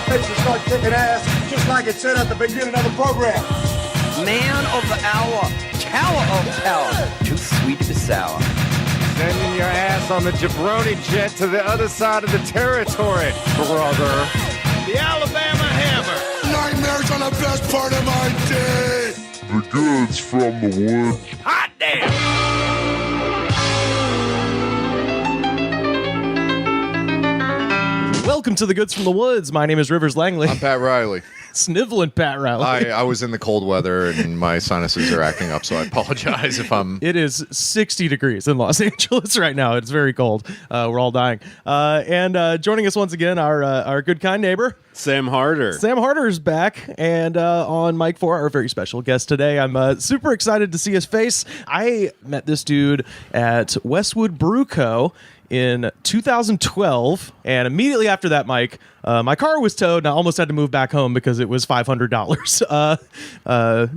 Space to start kicking ass, just like it said at the beginning of the program. Man of the hour, tower of power, too sweet to be sour. Sending your ass on the jabroni jet to the other side of the territory, brother. The Alabama Hammer. Nightmares on the best part of my day. The goods from the wood. Hot damn! Welcome to the Goods from the Woods. My name is Rivers Langley. I'm Pat Riley. Sniveling Pat Riley. I was in the cold weather and my sinuses are acting up, so I apologize if I'm... It is 60 degrees in Los Angeles right now. It's very cold. We're all dying. And joining us once again, our good, kind neighbor, Sam Harder. Sam Harder is back, and on mic for our very special guest today. I'm super excited to see his face. I met this dude at Westwood Brew Co. in 2012, and immediately after that, Mike, my car was towed, and I almost had to move back home because it was $500.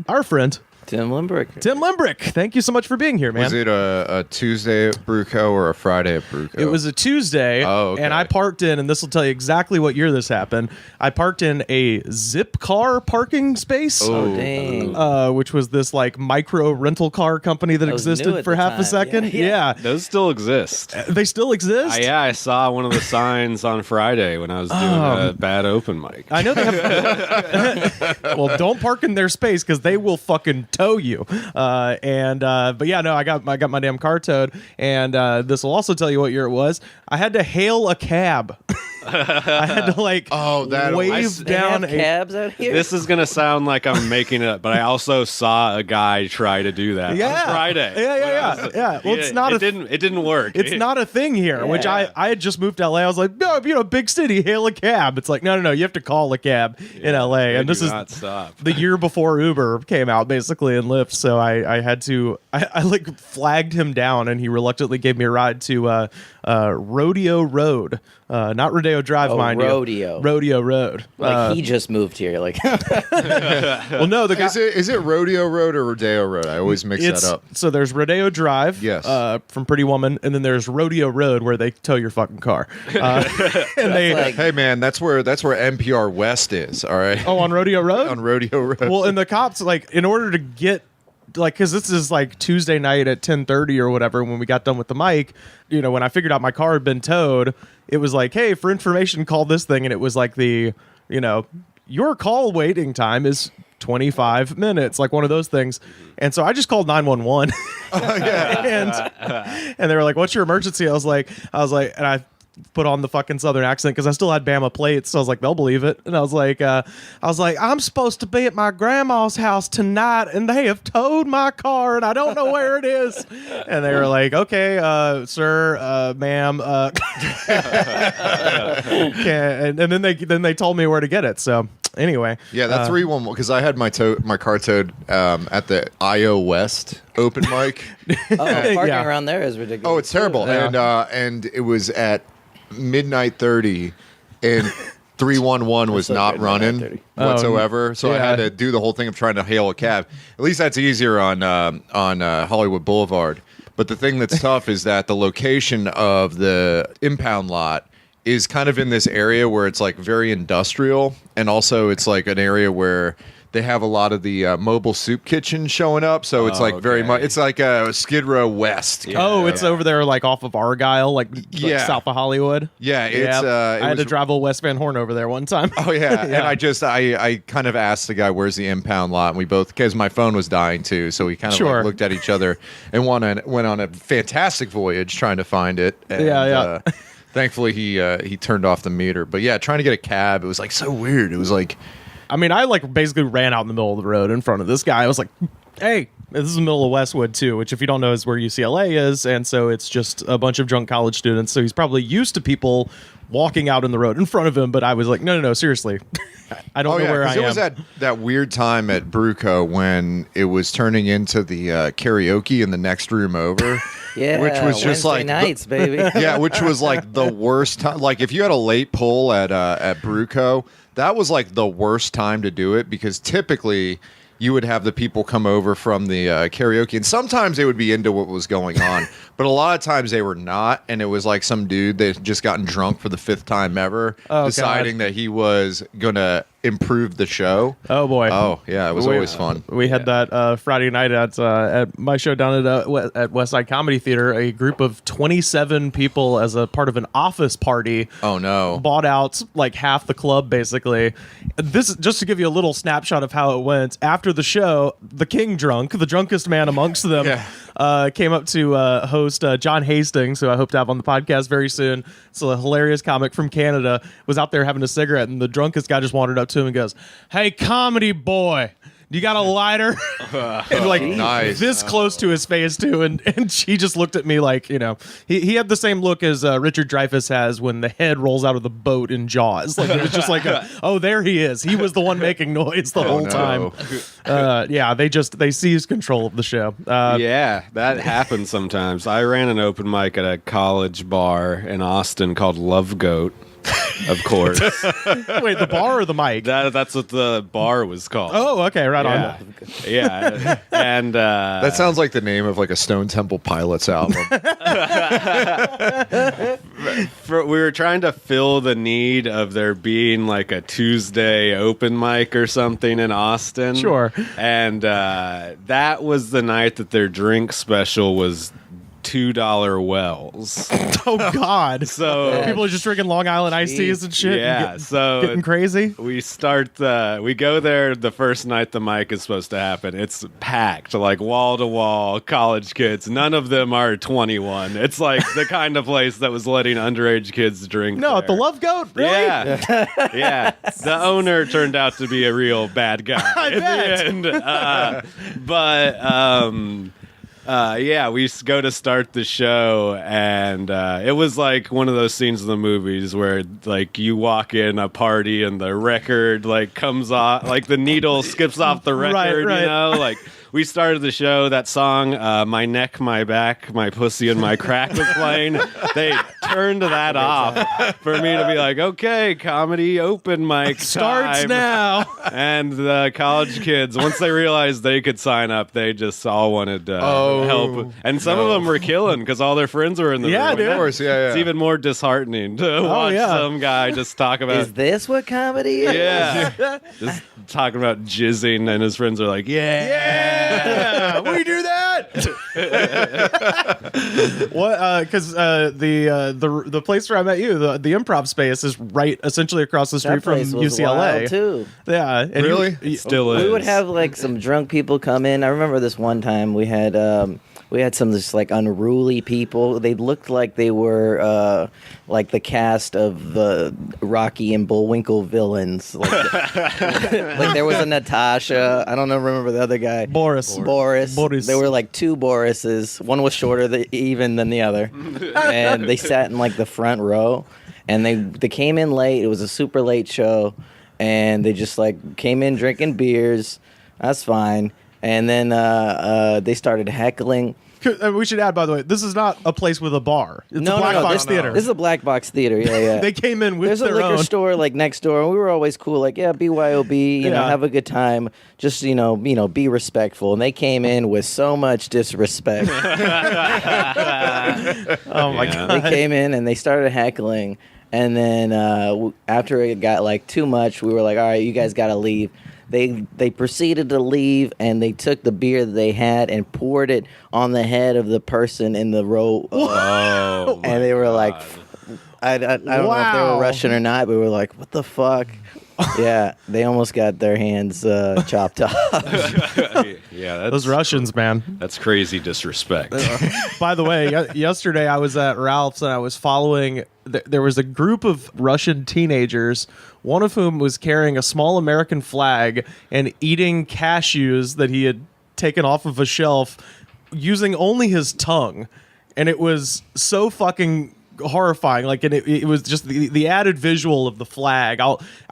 Our friend Tim Limbrick. Tim Limbrick, thank you so much for being here, man. Was it a Tuesday at Bruco or a Friday at Bruco? It was a Tuesday, and I parked in, and this will tell you exactly what year this happened. I parked in a Zip car parking space, Oh, dang. which was this like micro rental car company that was new existed at for the half a time. second. Yeah. Those still exist. They still exist? Yeah, I saw one of the signs on Friday when I was doing a bad open mic. I know they have. Well, don't park in their space because they will fucking tow you. But yeah, no, I got my damn car towed, and this will also tell you what year it was. I had to hail a cab. I had to wave down cabs out here. This is gonna sound like I'm making it up, but I also saw a guy try to do that on Friday. Yeah. Well, it's not. It didn't work. It's not a thing here. Which I had just moved to LA. I was like, no, big city, hail a cab. It's like, no. You have to call a cab in LA, and this is the year before Uber came out, basically, and Lyft. So I had to. I like flagged him down, and he reluctantly gave me a ride to Rodeo Road. Not Rodeo Drive, mind Rodeo. you. Rodeo Road. Like he just moved here. Like, well, no, the guy. Is it Rodeo Road or Rodeo Road? I always mix that up. So there's Rodeo Drive, yes, from Pretty Woman, and then there's Rodeo Road where they tow your fucking car. And hey man, that's where NPR West is. All right. Oh, on Rodeo Road. On Rodeo Road. Well, and the cops, like, in order to get. Like, because this is like Tuesday night at 10:30 or whatever, when we got done with the mic, when I figured out my car had been towed, it was like, hey, for information, call this thing. And it was like your call waiting time is 25 minutes, like one of those things. And so I just called 911. And they were like, what's your emergency? I was like, and I put on the fucking Southern accent because I still had Bama plates, so I was like, they'll believe it. And I was like, I'm supposed to be at my grandma's house tonight, and they have towed my car, and I don't know where it is. And they were like, okay, sir, ma'am, and then they told me where to get it. So anyway, yeah, that's 311 because I had my car towed at the IO West open mic. parking around there is ridiculous. Oh, it's terrible. Yeah. And it was at midnight 30, and 311 was not running whatsoever. So I had to do the whole thing of trying to hail a cab. At least that's easier on Hollywood Boulevard. But the thing that's tough is that the location of the impound lot is kind of in this area where it's like very industrial, and also it's like an area where they have a lot of the mobile soup kitchens showing up, so it's like very much. It's like a Skid Row West. It's over there, like off of Argyle, like south of Hollywood. Yeah, I had to drive a West Van Horn over there one time. Oh yeah, and I kind of asked the guy, "Where's the impound lot?" And we both, because my phone was dying too, so we kind of like looked at each other and went on a fantastic voyage trying to find it. And, thankfully, he turned off the meter. But yeah, trying to get a cab, it was like so weird. It was like. I mean, I like basically ran out in the middle of the road in front of this guy. I was like, hey, this is the middle of Westwood too, which if you don't know is where UCLA is. And so it's just a bunch of drunk college students. So he's probably used to people walking out in the road in front of him. But I was like, no, seriously. I don't know where I am. It was that weird time at Bruco when it was turning into the karaoke in the next room over. Yeah, which was just Wednesday like nights, baby. Yeah, which was like the worst time. Like if you had a late pull at Bruco, that was like the worst time to do it because typically you would have the people come over from the karaoke, and sometimes they would be into what was going on, but a lot of times they were not, and it was like some dude that had just gotten drunk for the 5th time ever, deciding that he was gonna improve the show. Oh boy! Oh yeah, it was always fun. We had that Friday night at my show down at West Side Comedy Theater. A group of 27 people, as a part of an office party. Oh no! Bought out like half the club basically. This just to give you a little snapshot of how it went. After the show, the king drunk, the drunkest man amongst them, came up to host John Hastings, who I hope to have on the podcast very soon. It's a hilarious comic from Canada. Was out there having a cigarette, and the drunkest guy just wandered up to him and goes, "Hey, comedy boy, you got a lighter?" And like Nice. this close to his face too, and she just looked at me like, you know, he had the same look as Richard Dreyfuss has when the head rolls out of the boat in Jaws. Like it was just like, oh, there he is. He was the one making noise the whole time. Yeah, they seized control of the show. Yeah, that happens sometimes. I ran an open mic at a college bar in Austin called Love Goat. Of course. Wait, the bar or the mic? That's what the bar was called. Oh, okay, right on. Yeah, and That sounds like the name of like a Stone Temple Pilots album. we were trying to fill the need of there being like a Tuesday open mic or something in Austin. Sure. And that was the night that their drink special was $2 Wells. Oh God! So people are just drinking Long Island iced teas and shit. Yeah, and so getting crazy. We go there the first night the mic is supposed to happen. It's packed, like wall to wall, college kids. None of them are 21. It's like the kind of place that was letting underage kids drink. No, at the Love Goat. Really? Yeah, yeah. The owner turned out to be a real bad guy I bet. Yeah, we go to start the show, and it was like one of those scenes in the movies where, like, you walk in a party and the record, like, comes off, like, the needle skips off the record, right. you know? Like, we started the show, that song, My Neck, My Back, My Pussy, and My Crack was playing. They turned that off for me to be like, okay, comedy open mic Starts time. now. And the college kids, once they realized they could sign up, they just all wanted to help. And some of them were killing because all their friends were in the room. dude. Of course, yeah. It's even more disheartening to watch some guy just talk about. Is this what comedy is? Yeah, just talking about jizzing, and his friends are like, "Yeah, we do that." What? Because the place where I met you, the Improv Space, is right essentially across the street That from place was UCLA. wild, too. Yeah, and Really? still is." We would have like some drunk people come in. I remember this one time we had some just like unruly people. They looked like they were like the cast of the Rocky and Bullwinkle villains. Like, like there was a Natasha. I don't know. Remember the other guy? Boris. There were like two Borises. One was shorter even than the other, and they sat in like the front row. And they came in late. It was a super late show, and they just like came in drinking beers. That's fine. And then they started heckling. We should add, by the way, this is not a place with a bar. It's a black box theater. This is a black box theater. Yeah. They came in with There's their a liquor own. store like next door, and we were always cool. Like, yeah, BYOB, you know, have a good time. Just you know, be respectful. And they came in with so much disrespect. Oh my God! They came in and they started heckling, and then after it got like too much, we were like, all right, you guys got to leave. They proceeded to leave, and they took the beer that they had and poured it on the head of the person in the row. And they were like, I don't know if they were Russian or not, but we were like, what the fuck? Yeah, they almost got their hands chopped off. Yeah, Those Russians, man. That's crazy disrespect. By the way, yesterday I was at Ralph's and I was following. There was a group of Russian teenagers, one of whom was carrying a small American flag and eating cashews that he had taken off of a shelf using only his tongue. And it was so fucking horrifying. Like, and it was just the added visual of the flag.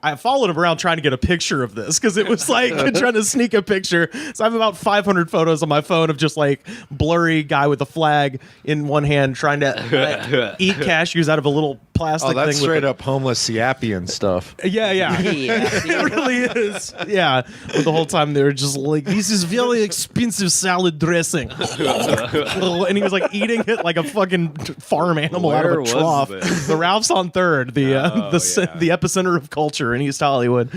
I followed him around trying to get a picture of this because it was like trying to sneak a picture. So I have about 500 photos on my phone of just like blurry guy with a flag in one hand trying to eat cashews out of a little plastic Oh, that's thing. straight up homeless Siapian stuff. Yeah. It really is. Yeah. But the whole time they were just like, this is very expensive salad dressing. And he was like eating it like a fucking farm animal out of Where a was trough. this? The Ralph's on 3rd, the epicenter of culture in East Hollywood.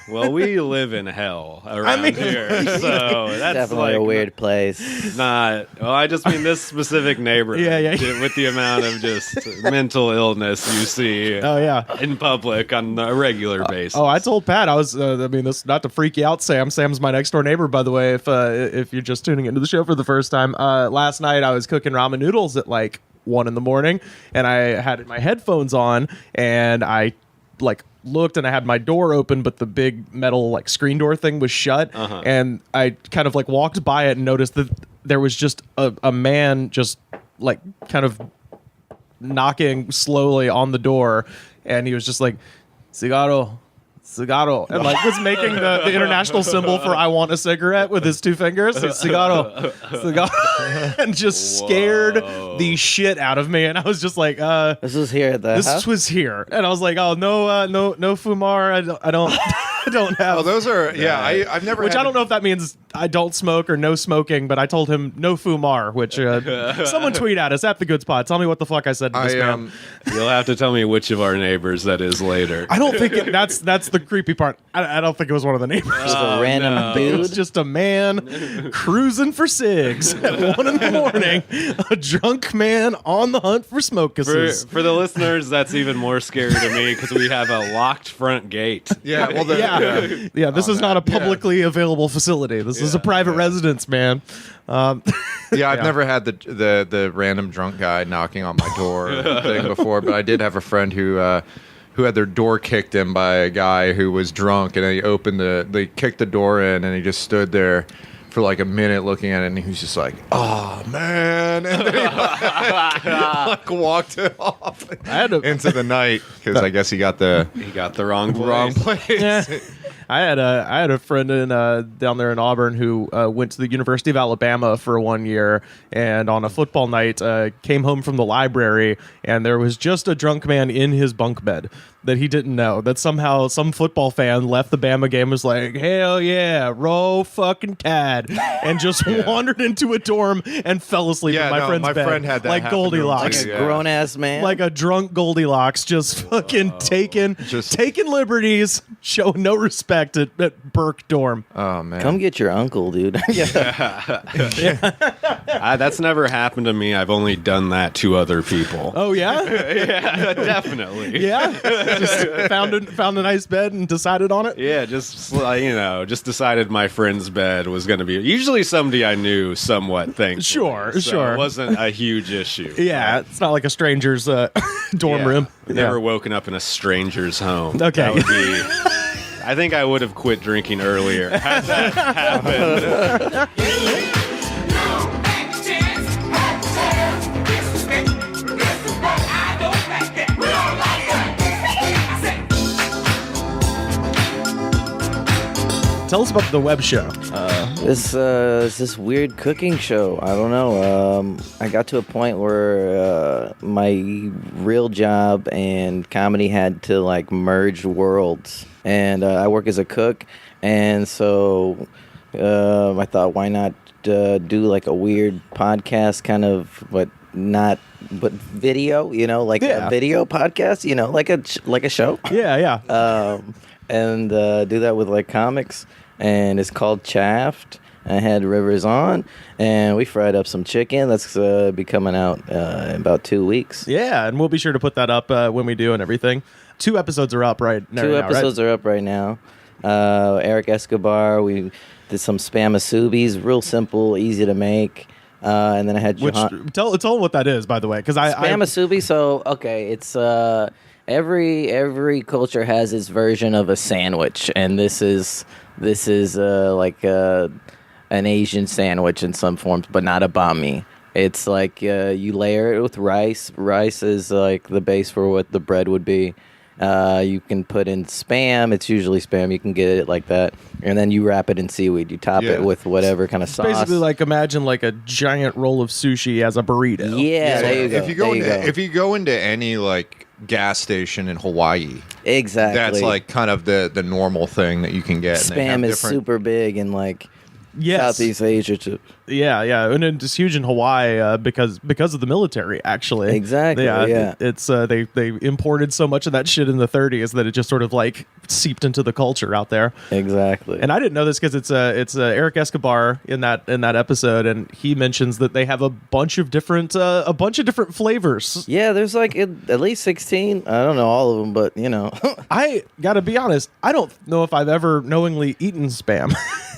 Well, we live in hell around here, so that's Definitely a weird place. Not. Well, I just mean this specific neighborhood. Yeah. With the amount of just mental illness you see. Oh yeah. In public on a regular basis. Oh, I told Pat I was. This not to freak you out, Sam. Sam's my next door neighbor, by the way. If you're just tuning into the show for the first time, last night I was cooking ramen noodles at like 1 a.m, and I had my headphones on, and I looked, and I had my door open, but the big metal like screen door thing was shut, and I kind of like walked by it and noticed that there was just a man just like kind of knocking slowly on the door, and he was just like, cigarro, and like was making the international symbol for I want a cigarette with his 2 fingers. Cigarro, and just scared the shit out of me. And I was just like, this was here at the house? This was here. And I was like, oh, no fumar. I don't have. Oh, those are I've never. Which I don't know if that means I don't smoke or no smoking, but I told him no fumar. Which someone tweet at us at the Good Spot. Tell me what the fuck I said to this man. You'll have to tell me which of our neighbors that is later. I don't think that's the creepy part. I don't think it was one of the neighbors. Just a random dude. It was just a man cruising for cigs at 1 a.m. A drunk man on the hunt for smokuses. For the listeners, that's even more scary to me because we have a locked front gate. Yeah, well, this is not a publicly available facility. This is a private residence, man. I've never had the random drunk guy knocking on my door thing before, but I did have a friend who had their door kicked in by a guy who was drunk, and they kicked the door in, and he just stood there for like a minute looking at it, and he was just like, "Oh man!" and then he like walked it off into the night because I guess he got the wrong place. Yeah. I had a friend down there in Auburn who went to the University of Alabama for 1 year, and on a football night came home from the library, and there was just a drunk man in his bunk bed that he didn't know. That somehow some football fan left the Bama game, was like, hell yeah, roll fucking Tide, and just wandered into a dorm and fell asleep in my friend's bed. Friend had that like Goldilocks. Like a grown-ass man. Like a drunk Goldilocks, just fucking taking liberties, showing no respect at Burke dorm. Oh man, come get your uncle, dude. That's never happened to me. I've only done that to other people. Oh yeah, yeah, definitely. Yeah, just found a nice bed and decided on it. Yeah, just decided my friend's bed was going to be usually somebody I knew somewhat. Sure. It wasn't a huge issue. Yeah, it's not like a stranger's dorm room. Never woken up in a stranger's home. Okay. That would be. I think I would have quit drinking earlier had that happened. Tell us about the web show. This weird cooking show. I don't know. I got to a point where my real job and comedy had to like merge worlds. And I work as a cook, and so I thought, why not do like a weird podcast, kind of, but video, like a video podcast, like a show. Yeah. And do that with like comics, and it's called Chaffed. I had Rivers on, and we fried up some chicken. That's be coming out in about 2 weeks. Yeah, and we'll be sure to put that up when we do and everything. 2 episodes are up right now. 2 episodes are up right now. Eric Escobar, we did some Spamasubis, real simple, easy to make. And then I had tell them what that is, by the way, because Spamasubi. So it's every culture has its version of a sandwich, and this is like an Asian sandwich in some forms, but not a banh mi. It's like you layer it with rice. Rice is like the base for what the bread would be. You can put in Spam. It's usually Spam. You can get it like that. And then you wrap it in seaweed. You top it with whatever kind of sauce. Basically, like imagine like a giant roll of sushi as a burrito. Yeah, there you go. If you go into any like gas station in Hawaii, exactly, that's like kind of the normal thing that you can get. Spam is super big in like Southeast Asia too. Yeah, and it's huge in Hawaii because of the military. Actually, exactly. Yeah. It's they imported so much of that shit in the 30s that it just sort of like seeped into the culture out there. Exactly. And I didn't know this because it's Eric Escobar in that episode, and he mentions that they have a bunch of different flavors. Yeah, there's like at least 16. I don't know all of them, but you know, I gotta be honest. I don't know if I've ever knowingly eaten Spam.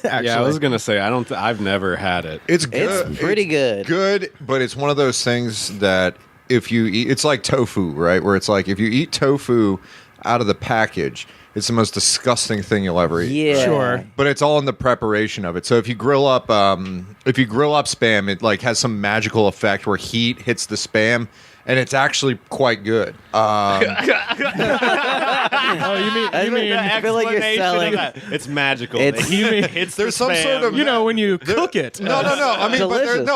Actually. Yeah, I was gonna say I've never had it. It's good. It's pretty good. Good, but it's one of those things that if you eat, it's like tofu, right? Where it's like if you eat tofu out of the package, it's the most disgusting thing you'll ever eat. Yeah, sure. But it's all in the preparation of it. So if you grill up Spam, it like has some magical effect where heat hits the Spam. And it's actually quite good. Oh, you mean? I feel like you're selling. It's magical. There's some sort of when you cook it. No. I mean,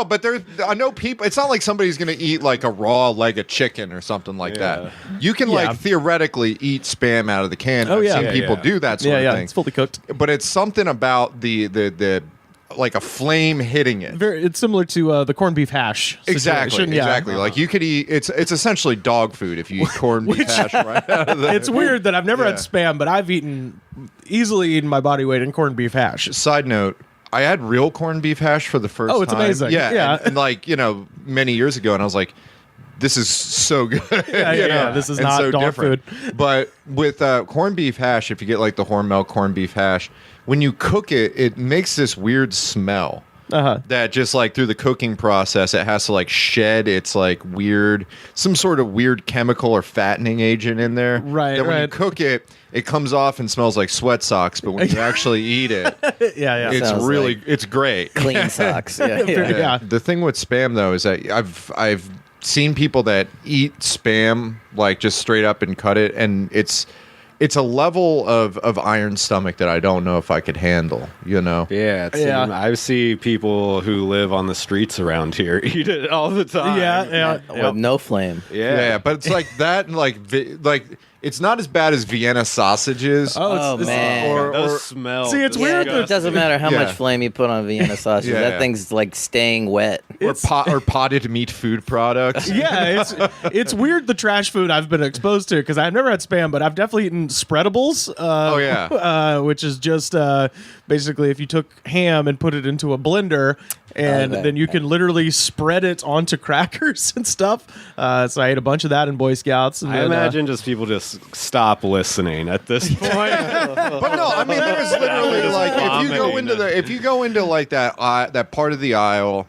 but I know people. It's not like somebody's going to eat like a raw leg of chicken or something like that. You can like theoretically eat Spam out of the can. I've seen people do that sort of thing. It's fully cooked. But it's something about the like a flame hitting it. It's similar to the corned beef hash. Exactly. Like you could eat. It's essentially dog food if you eat corned beef hash right out of the. It's weird that I've never had Spam, but I've easily eaten my body weight in corned beef hash. Side note. I had real corned beef hash for the first time. Oh, it's amazing. Yeah. And like, many years ago, and I was like, this is so good. This is not so dog different. Food. But with corned beef hash, if you get like the Hormel corned beef hash, when you cook it, it makes this weird smell. That just like through the cooking process, it has to like shed its like some sort of weird chemical or fattening agent in there. Right. That when you cook it, it comes off and smells like sweat socks. But when you actually eat it, it's great. Clean socks. Yeah. The thing with Spam though is that I've seen people that eat Spam like just straight up and cut it, and it's a level of iron stomach that I don't know if I could handle, Yeah, I see people who live on the streets around here eat it all the time. With no flame. Yeah, but it's like that, and like it's not as bad as Vienna sausages. Oh man, those smells. See, it's weird. It doesn't matter how much flame you put on Vienna sausage. That thing's like staying wet. Or potted meat food products. Yeah, it's weird the trash food I've been exposed to because I've never had Spam, but I've definitely eaten spreadables. Which is just basically if you took ham and put it into a blender. And then you can literally spread it onto crackers and stuff. So I ate a bunch of that in Boy Scouts. And I imagine just people just stop listening at this point. But no, I mean there's literally like if you go into like that part of the aisle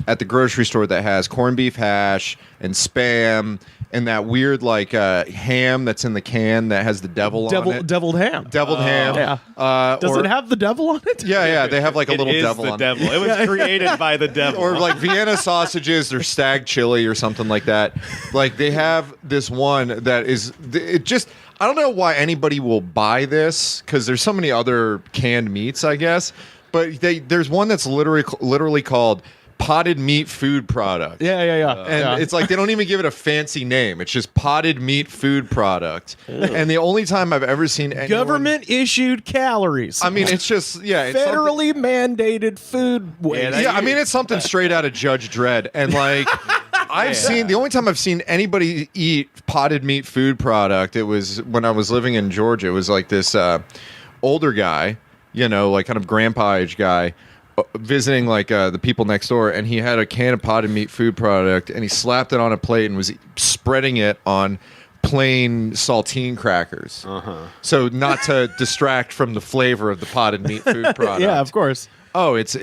at the grocery store that has corned beef hash and Spam and that weird like ham that's in the can that has the devil on it. Deviled ham. Deviled ham. Yeah. Does it have the devil on it? Yeah. They have like a little devil the on devil. It was created by the devil. Or like Vienna sausages or stag chili or something like that. Like they have this one that is it just. I don't know why anybody will buy this because there's so many other canned meats, I guess. But there's one that's literally called potted meat food product. And it's like they don't even give it a fancy name. It's just potted meat food product. And the only time I've ever seen anyone... Government issued calories. I mean, it's just, it's federally mandated food waste. I mean, it's something straight out of Judge Dredd. And like, the only time I've seen anybody eat potted meat food product, it was when I was living in Georgia. It was like this older guy, like kind of grandpa age guy, visiting like the people next door, and he had a can of potted meat food product and he slapped it on a plate and was spreading it on plain saltine crackers. So not to distract from the flavor of the potted meat food product. Yeah, of course. Oh, it's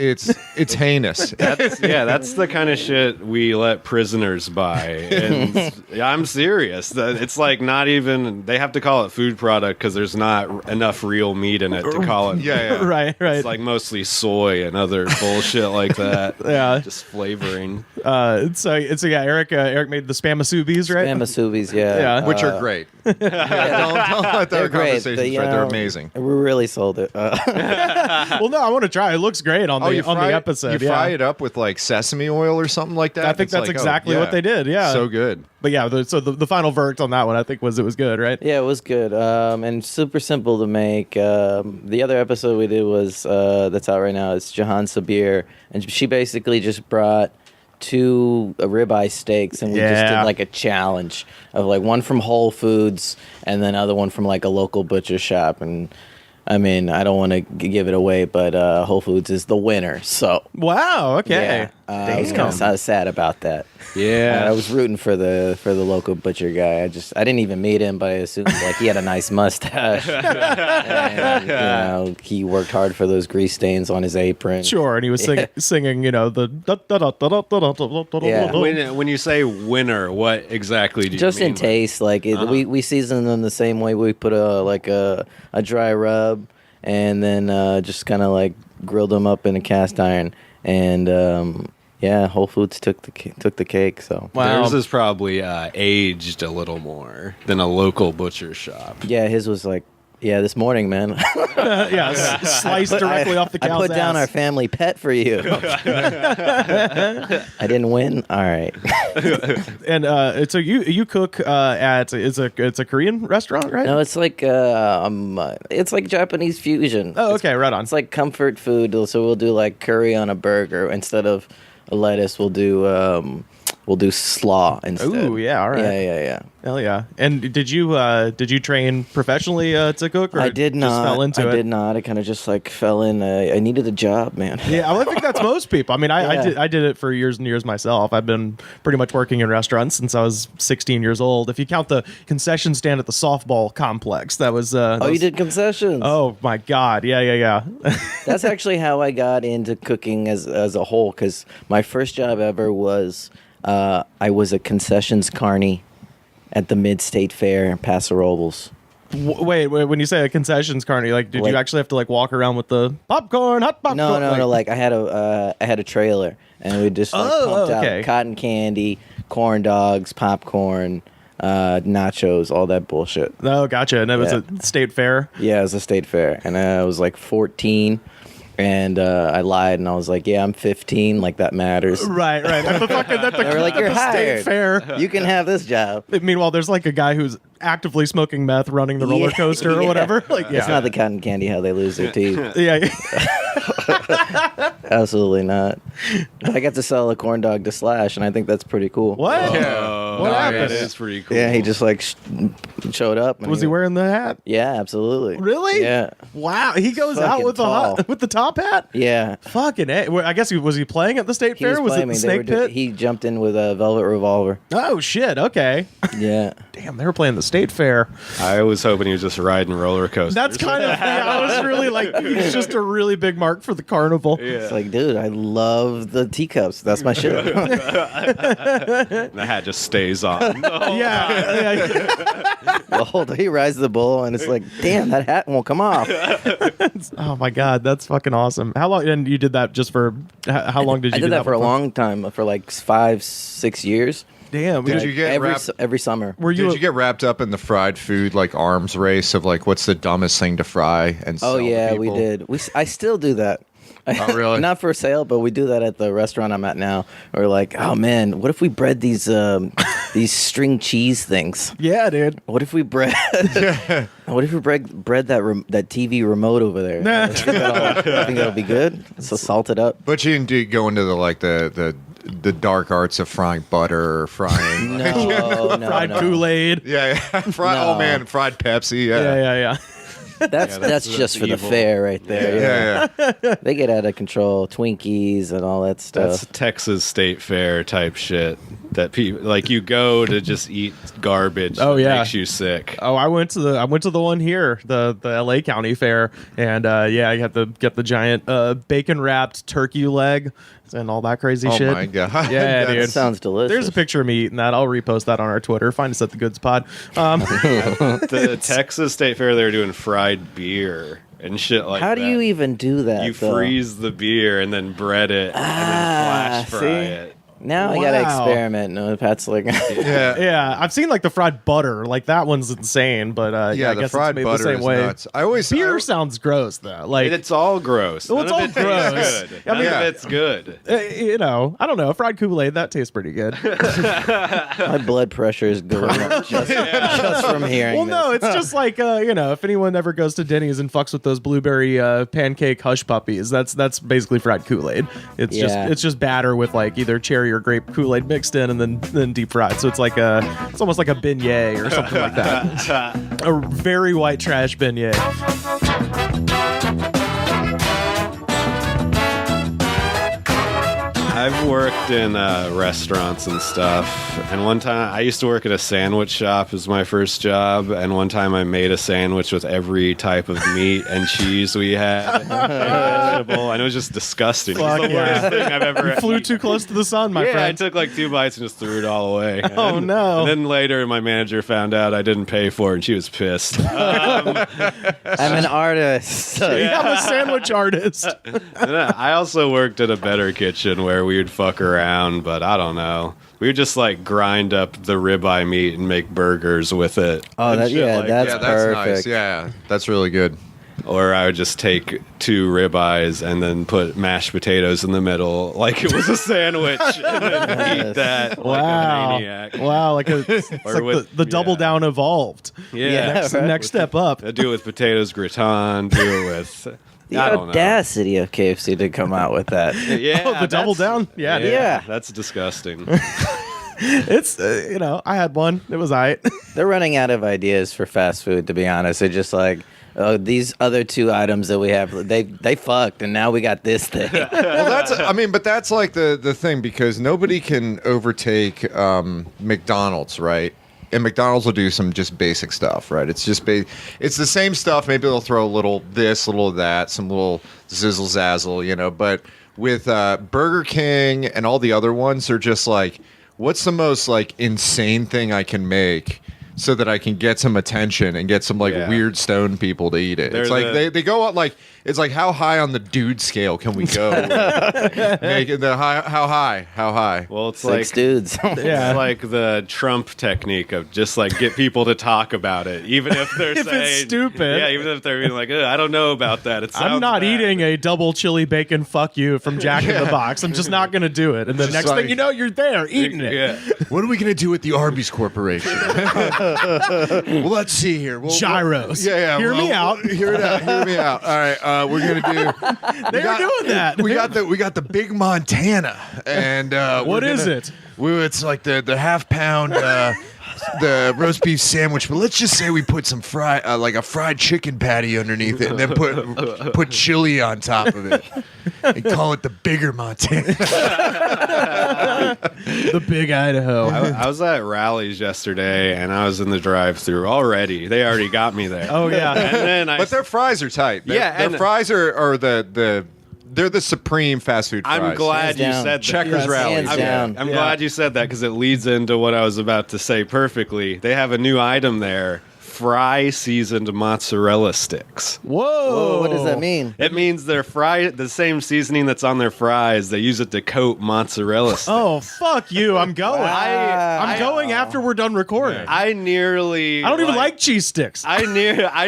heinous. That's the kind of shit we let prisoners buy. And I'm serious. It's like not even, they have to call it food product because there's not enough real meat in it to call it. Yeah. Right. It's like mostly soy and other bullshit like that. Yeah. Just flavoring. So yeah, Eric made the Spamasubis, right? Spamasubis, yeah. Yeah. Which are great. Don't let They're our great. conversations They, spread. They're amazing. We really sold it. Well, no, I want to try. It looks great on the episode. You fry it up with like sesame oil or something like that. I think that's exactly what they did. Yeah, so good. But yeah, the final verdict on that one, I think, was it was good, right? Yeah, it was good, and super simple to make. The other episode we did was that's out right now. It's Jahan Sabir, and she basically just brought 2 ribeye steaks, and we just did like a challenge of like one from Whole Foods and then other one from like a local butcher shop. And I mean, I don't want to give it away, but Whole Foods is the winner. So wow, okay. Yeah, I was kind of sad about that. Yeah, I was rooting for the local butcher guy. I didn't even meet him, but I assumed like he had a nice mustache. And, you know, he worked hard for those grease stains on his apron. Sure, and he was singing, you know, the When you say winner, what exactly do you just mean? in taste, like we season them the same way. We put a dry rub, and then just kind of like grilled them up in a cast iron. And yeah, Whole Foods took the cake. So Theirs is probably aged a little more than a local butcher shop. yeah, his was like this morning, man. sliced directly off the cow's I put down ass. our family pet for you. I didn't win. All right. And so you cook at it's a Korean restaurant, right? No, it's like Japanese fusion. Oh, okay, right on. It's like comfort food. So we'll do like curry on a burger instead of a lettuce. We'll do slaw instead. Ooh, yeah, all right. Yeah. Hell yeah! And did you train professionally to cook? Or I did not. Just fell into it? I did not. I kind of just like fell in. I needed a job, man. Yeah, well, I think that's most people. I mean, I did it for years and years myself. I've been pretty much working in restaurants since I was 16 years old. If you count the concession stand at the softball complex, that was. You did concessions. Oh my God! Yeah. That's actually how I got into cooking as a whole. Because my first job ever was I was a concessions carny at the Mid-State Fair in Paso Robles. Wait, when you say a concessions carny, like, did you actually have to like walk around with the hot popcorn? No. Like I had a trailer, and we just pumped out cotton candy, corn dogs, popcorn, nachos, all that bullshit. Oh, gotcha. And it was a state fair? Yeah, it was a state fair. And I was like 14. And I lied, and I was like, "Yeah, I'm 15. Like that matters." Right. They were like, "You're hired. State fair. You can have this job." Meanwhile, there's like a guy who's actively smoking meth, running the roller coaster or whatever. Like, it's not the cotton candy how they lose their teeth. Yeah. Absolutely not. But I got to sell a corn dog to Slash, and I think that's pretty cool. What? What happened? That is pretty cool. Yeah, he just like showed up. And Was he wearing the hat? Yeah, absolutely. Really? Yeah. Wow. He goes out Fucking with tall. the top hat? Yeah. Fucking A. Well, I guess was he playing at the state fair? Was it the snake pit? He jumped in with a velvet revolver. Oh shit. Okay. Yeah. Damn, they were playing the state fair. I was hoping he was just riding roller coasters. That's kind of. I was really like, he's just a really big mark for the carnival. Yeah. It's like, dude, I love the teacups. That's my shit. The hat just stays on. Yeah. Well, he rides the bull, and it's like, damn, that hat won't come off. Oh my God, that's fucking awesome. How long? And you did that just for how long did you? I do did that for a for? long time, for like 5-6 years. Damn. Did you get every summer? Were you? Did you get wrapped up in the fried food like arms race of like what's the dumbest thing to fry and sell to we people? did. I still do that. Oh, really? Not for sale, but we do that at the restaurant I'm at now. We're like, oh man, what if we bred these string cheese things? Yeah, dude. What if we bred? What if we bred that TV remote over there? I think that'll be good. So salt it up. But you didn't go into the dark arts of frying butter or frying No, fried Kool-Aid. fried Pepsi. Yeah. That's just for evil. the fair right there. Yeah. They get out of control. Twinkies and all that stuff. That's Texas State Fair type shit. that people like you go to just eat garbage. Oh, yeah. Makes you sick. Oh, I went to the one here, the LA County Fair, and I got to get the giant bacon wrapped turkey leg and all that crazy shit. Oh my god! Yeah, dude. Sounds delicious. There's a picture of me eating that. I'll repost that on our Twitter. Find us at the Goods Pod. The Texas State Fair, they were doing fried beer and shit like that. How do you even do that? You though? freeze the beer and then bread it and then flash fry see? it. Now I gotta experiment. No, Pat's like, Yeah, I've seen like the fried butter. Like that one's insane, but I the guess fried it's made butter the same is way. nuts. Beer sounds gross though. Like It's all gross. Well, it's None all of it tastes gross. good. I mean, None of it's good. I don't know. Fried Kool-Aid that tastes pretty good. my blood pressure is going up just from hearing. Well, no, this. it's just like if anyone ever goes to Denny's and fucks with those blueberry pancake hush puppies, that's basically fried Kool-Aid. It's just batter with like either cherry or grape Kool-Aid mixed in and then deep fried. So it's almost like a beignet or something like that. A very white trash beignet. I've worked in restaurants and stuff, and one time I used to work at a sandwich shop as my first job, and one time I made a sandwich with every type of meat and cheese we had, and vegetable, and it was just disgusting. It was the worst thing I've ever You flew too close to the sun, my I friend. took like 2 bites and just threw it all away. Oh, no. And then later my manager found out I didn't pay for it, and she was pissed. I'm an artist. I'm a sandwich artist. I also worked at a better kitchen where we would fuck around, but I don't know. We would just like grind up the ribeye meat and make burgers with it. Oh, and shit like that's that. That's perfect. nice. Yeah, that's really good. Or I would just take 2 ribeyes and then put mashed potatoes in the middle like it was a sandwich and then eat that like a maniac. Wow, it's Or like with- the double down evolved. Yeah. Next step up. I do it with potatoes gratin, do it with... The I don't know. audacity of KFC to come out with that. Yeah, Oh, the double that's- down? Yeah, dude. Yeah. That's disgusting. It's I had one. It was aight. They're running out of ideas for fast food, to be honest. They're just like, oh, these other 2 items that we have, they fucked, and now we got this thing. Well, but that's like the thing, because nobody can overtake McDonald's, right? And McDonald's will do some just basic stuff, right? It's just it's the same stuff. Maybe they'll throw a little this, a little that, some little zizzle zazzle, But with Burger King and all the other ones, they're just like, what's the most like insane thing I can make so that I can get some attention and get some weird stone people to eat it? They're it's like they go out like, it's like, how high on the dude scale can we go? Make it how high? Well, it's 6 dudes. It's like the Trump technique of just like get people to talk about it, even if they're If it's saying stupid. Yeah, even if they're being like, I don't know about that. It sounds I'm not bad. eating a double chili bacon fuck you from Jack in the Box. I'm just not going to do it. And the next like- thing you know, you're there eating it. Yeah. What are we gonna do with the Arby's Corporation? Well, let's see here. Gyros. Yeah. Hear me out. Hear me out. All right, we're gonna do. They were doing that. We got the Big Montana, and What is it? It's like the half pound. The roast beef sandwich, but let's just say we put some like a fried chicken patty underneath it, and then put chili on top of it, and call it the Bigger Montana. The Big Idaho. I was at Rally's yesterday, and I was in the drive-thru already. They already got me there. Oh, yeah. And then But their fries are tight. Their fries are they're the supreme fast food fries. I'm glad you down. said that. Checkers Rallies. Hands down. I'm glad you said that because it leads into what I was about to say perfectly. They have a new item there. Fry seasoned mozzarella sticks. Whoa. What does that mean? It means they're fried the same seasoning that's on their fries. They use it to coat mozzarella sticks. Oh, fuck you. I'm going. Wow. I'm going after we're done recording. I don't even like cheese sticks. I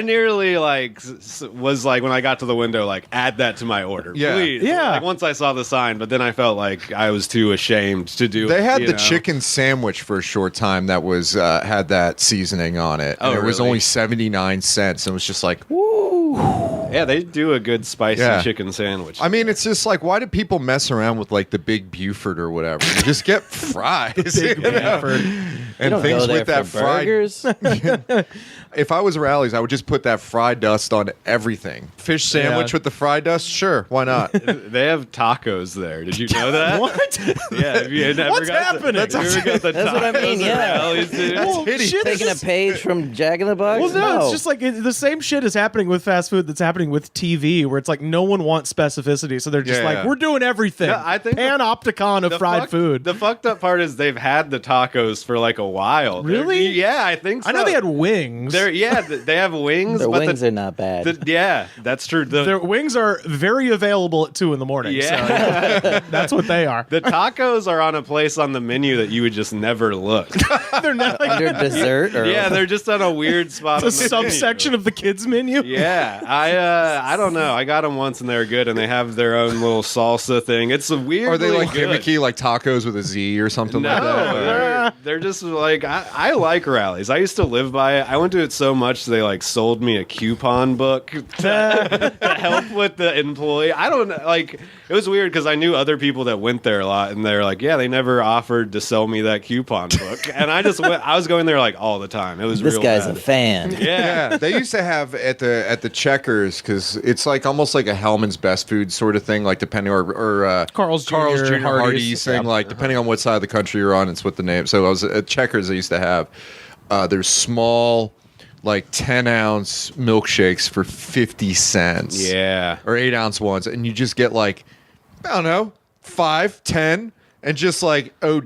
nearly was like when I got to the window, like add that to my order, Yeah. please. Yeah. Like once I saw the sign, but then I felt like I was too ashamed to do. They had you the know? chicken sandwich for a short time that was had that seasoning on it. Oh, and it was really? only 79 cents. And it was just like, Yeah, they do a good spicy Yeah. chicken sandwich. I mean, it's just like, why do people mess around with like the Big Buford or whatever? You just get fries. Big you know? Buford. and don't things go there with that for fried. burgers. If I was Rally's, I would just put that fried dust on everything. Fish sandwich with the fried dust, sure, why not? They have tacos there. Did you know that? What? Yeah. Have you never What's got happening? The, you ever got the That's tacos what I mean, at yeah. Rally's, dude? Well, shit, Taking a it's page from Jack in the Box? Well, no, it's just like the same shit is happening with fast food that's happening with TV, where it's like no one wants specificity, so they're just Yeah, like, yeah. we're doing everything. No, I think Panopticon of fried food. The fucked up part is they've had the tacos for like a while. Really? Yeah, I think so. I know they had wings. They have wings. Their but wings are not bad. yeah, that's true. Their wings are very available at 2 a.m. Yeah. So that's what they are. The tacos are on a place on the menu that you would just never look. They're not like Under dessert? Or Yeah, they're just on a weird spot. it's a on the menu. subsection of the kids menu. Yeah, I don't know. I got them once and they were good, and they have their own little salsa thing. It's a weird. Are they like good. gimmicky, like tacos with a Z or something like that? No, they're just like I like Rallies. I used to live by it. I went to it so much they like sold me a coupon book to help with the employee. I don't like. It was weird because I knew other people that went there a lot, and they're like, yeah, they never offered to sell me that coupon book, and I just went. I was going there like all the time. It was this real guy's bad. a fan. Yeah, they used to have at the Checkers, because it's like almost like a Hellman's Best Food sort of thing, like depending or Carl's Jr., Jr. Hardee's Hardee's thing, yeah. like depending on what side of the country you're on, it's what the name. So I was at Checkers. They used to have there's small, like 10-ounce milkshakes for 50 cents. Yeah. Or 8-ounce ones, and you just get like, I don't know, 5, 10, and just like OD.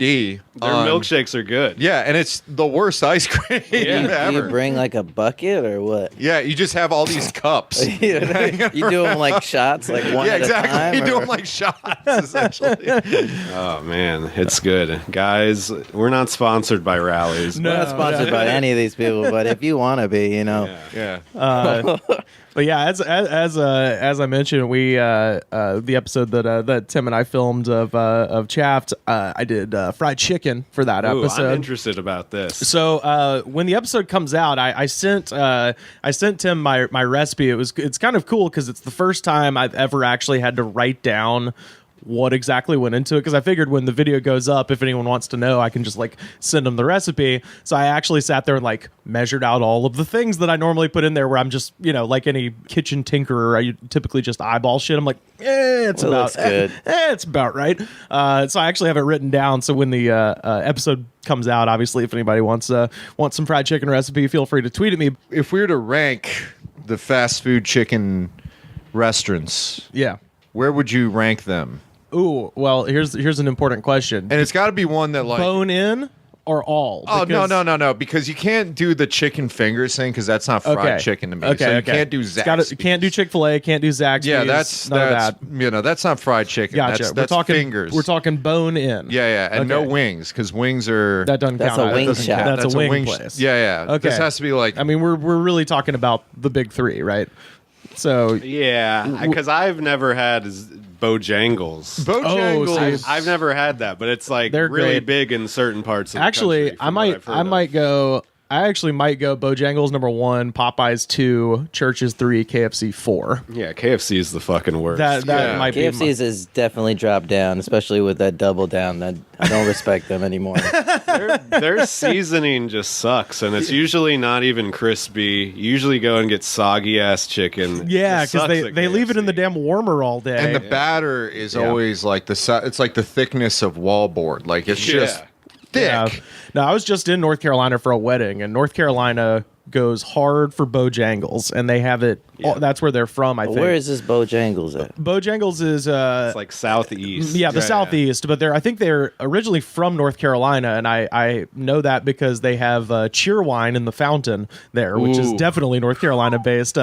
Their milkshakes are good. Yeah, and it's the worst ice cream Yeah. Do ever. you bring like a bucket or what? Yeah, you just have all these cups. You do them like shots, like one Yeah, at exactly. a time? You do or- them like shots, essentially. Oh man, it's good, guys. We're not sponsored by Rallies. We're not sponsored by any of these people, but if you want to be, Yeah. But yeah, as I mentioned, we the episode that Tim and I filmed of Chaffed, I did fried chicken for that Ooh, episode. I'm interested about this. So when the episode comes out, I sent Tim my recipe. It's kind of cool because it's the first time I've ever actually had to write down what exactly went into it, because I figured when the video goes up, if anyone wants to know, I can just like send them the recipe. So I actually sat there and like measured out all of the things that I normally put in there, where I'm just, like any kitchen tinkerer, I typically just eyeball shit. I'm like, it's Well, about that's good. it's about right. So I actually have it written down, so when the episode comes out, obviously if anybody wants some fried chicken recipe, feel free to tweet at me. If we were to rank the fast food chicken restaurants, Yeah. where would you rank them? Ooh, well, here's an important question. And it's got to be one that like. Bone in or all? Oh, Because- no, because you can't do the chicken fingers thing, because that's not fried chicken to me. Okay, so you okay. can't do It's gotta- Zaxby's. Can't do Chick-fil-A. Can't do Zaxby's. Yeah, that's none of that. that's not fried chicken. Gotcha. That's we're talking fingers. We're talking bone in. Yeah, and no Okay. wings, because wings are. That doesn't That's count. a wing That doesn't shop. count. That's a wing sh- place. Yeah. Okay. This has to be like. I mean, we're really talking about the big three, right? So Yeah, because I've never had Bojangles. Bojangles. I've never had that, but it's like They're really great. big in certain parts of actually, the country. from what I've heard of. I actually might go Bojangles number 1, Popeyes 2, Church's 3, KFC 4. Yeah, KFC is the fucking worst. That Yeah. might be KFC's has definitely dropped down, especially with that double down. That I don't respect them anymore. Their seasoning just sucks, and it's usually not even crispy. You usually go and get soggy ass chicken. Yeah, It because sucks they at leave it in the KFC. damn warmer all day. And the batter is always like it's like the thickness of wallboard. Like it's just thick. Yeah. No, I was just in North Carolina for a wedding, and North Carolina goes hard for Bojangles, and they have it. That's where they're from, I think. Where is this Bojangles at? Bojangles is It's like southeast. yeah, the southeast, but I think they're originally from North Carolina, and I know that because they have Cheerwine in the fountain there, which is definitely North Carolina based,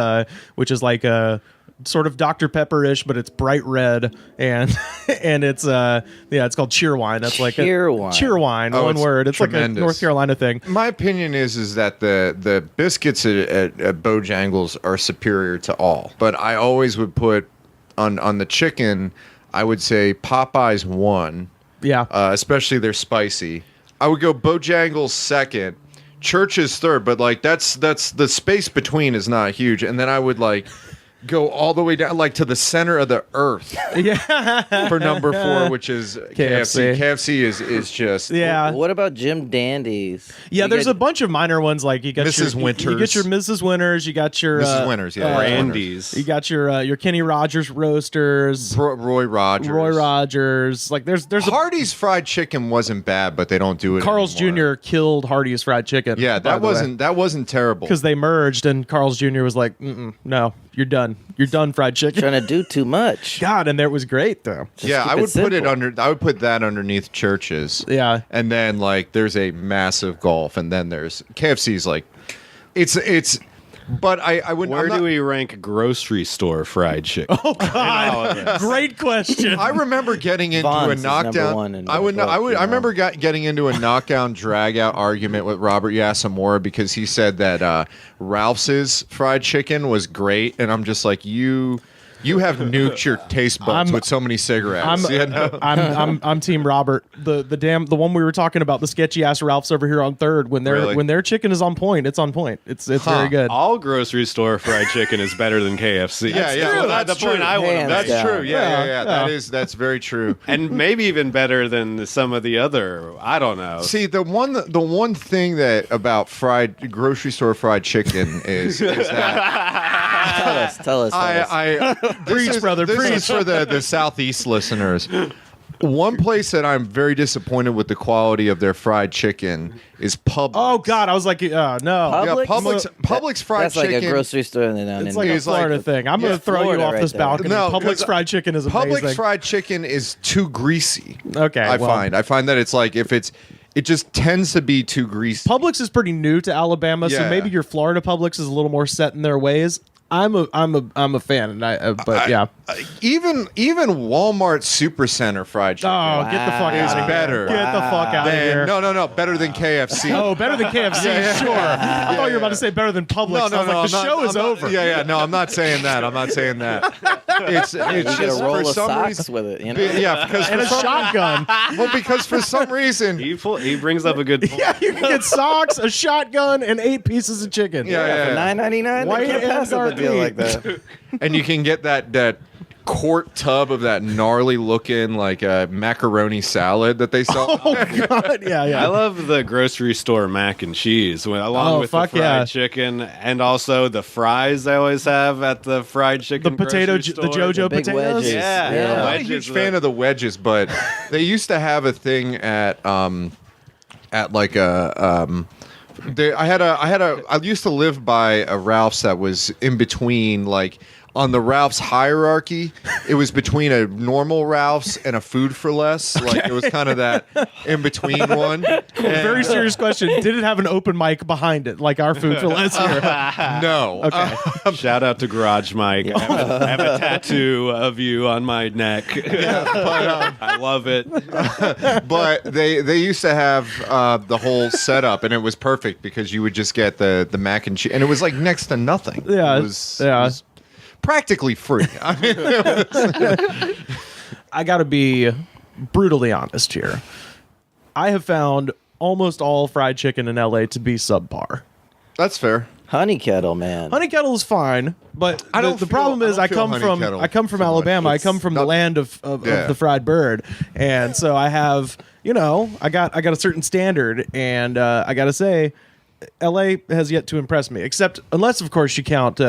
which is like a sort of Dr. Pepper-ish, but it's bright red, and it's it's called Cheerwine. That's like Cheerwine. Cheerwine, Oh, one it's word. It's tremendous. like a North Carolina thing. My opinion is that the biscuits at Bojangles are superior to all, but I always would put on the chicken. I would say Popeyes 1, Yeah. especially they're spicy. I would go Bojangles 2nd, Church's 3rd, but like that's the space between is not huge, and then I would like go all the way down, like to the center of the earth. Yeah. For number 4, which is KFC. KFC is just What about Jim Dandy's? Yeah, there's a bunch of minor ones like you got Mrs. your Winters. You get your Mrs. Winters. You got your Mrs. Winters. Yeah, Randy's. You got your Kenny Rogers roasters. Roy Rogers. Like there's Hardee's fried chicken wasn't bad, but they don't do it. Carl's anymore. Jr. killed Hardee's fried chicken. Yeah, that wasn't terrible because they merged, and Carl's Jr. was like, no, you're done. You're done, fried chicken. Trying to do too much. God, and there was great though. Just I would put it simple. I would put that underneath Church's. Yeah, and then like there's a massive gulf, and then there's KFC's like, it's. But I would. Where do we rank grocery store fried chicken? Oh God, great question. I remember getting into Vaughn's a is number knockdown. one in I remember getting into a knockdown drag out argument with Robert Yasamora because he said that Ralph's fried chicken was great, and I'm just like You have nuked your taste buds with so many cigarettes. I'm Team Robert. The one we were talking about, the sketchy ass Ralph's over here on Third. When their chicken is on point, it's on point. It's very good. All grocery store fried chicken is better than KFC. That's the point I want to make. That's true. Yeah. That's very true. And maybe even better than some of the other. I don't know. See, the one thing that about grocery store fried chicken is that Tell us. Preach, brother, This preach. is for the Southeast listeners. One place that I'm very disappointed with the quality of their fried chicken is Publix. Oh God, I was like, no. Publix? Publix fried That's chicken. like a grocery store in the It's like a Florida thing. I'm going to throw you Florida off right this there. balcony. No, Publix fried chicken is amazing. Publix fried chicken is too greasy. Okay, I find that it's like it just tends to be too greasy. Publix is pretty new to Alabama, so Yeah. maybe your Florida Publix is a little more set in their ways. I'm a fan, and yeah. Even Walmart Supercenter fried chicken. Oh, get the fuck is out of better. here! Get the fuck out of here! No, better than KFC. Oh, better than KFC, sure. I thought you were about to say better than Publix. No, I was like, the show is over. No, I'm not saying that. It's You just get a roll for of some socks reason. with it, you know? Yeah, because And a shotgun. Well, because for some reason. He brings up a good point. Yeah, you can get socks, a shotgun, and 8 pieces of chicken. Yeah. For $9.99, White they can't and pass up a dark deal meat. like that. And you can get that quart tub of that gnarly looking like macaroni salad that they sell. Oh God, yeah. I love the grocery store mac and cheese along with the fuck fried yeah. chicken, and also the fries they always have at the fried chicken. The potato, grocery the store. JoJo big potatoes. wedges. Yeah, Yeah. I'm not a wedges huge are- fan of the wedges, but they used to have a thing at like a. I used to live by a Ralph's that was in between, like on the Ralph's hierarchy. It was between a normal Ralph's and a Food for Less. Like it was kind of that in between one. Very serious question. Did it have an open mic behind it, like our Food for Less here? No. Okay. Shout out to Garage Mike. I have a tattoo of you on my neck. I love it. But they used to have the whole setup, and it was perfect because you would just get the mac and cheese, and it was like next to nothing. Yeah, it was practically free. I mean, I got to be brutally honest here. I have found almost all fried chicken in LA to be subpar. that's fair. Honey Kettle, man. Honey Kettle is fine, but I don't the feel- problem is I I don't feel come Honey from Kettle so much. Alabama. I It's come from the not- land of Yeah. the fried bird, and so I have I got a certain standard, and I got to say, LA has yet to impress me. Except unless of course you count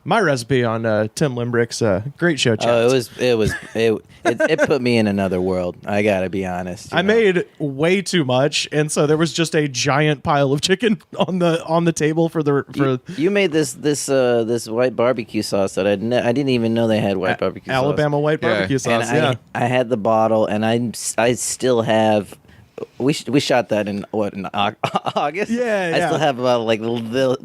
my recipe on Tim Limbrick's great show. Oh, Chaffed. it put me in another world. I gotta be honest. you I know. made way too much, and so there was just a giant pile of chicken on the table for You made this white barbecue sauce that I didn't even know they had white barbecue sauce. Alabama white Yeah. barbecue And sauce. I had the bottle, and I still have. We shot that in August. Yeah, I yeah. still have about like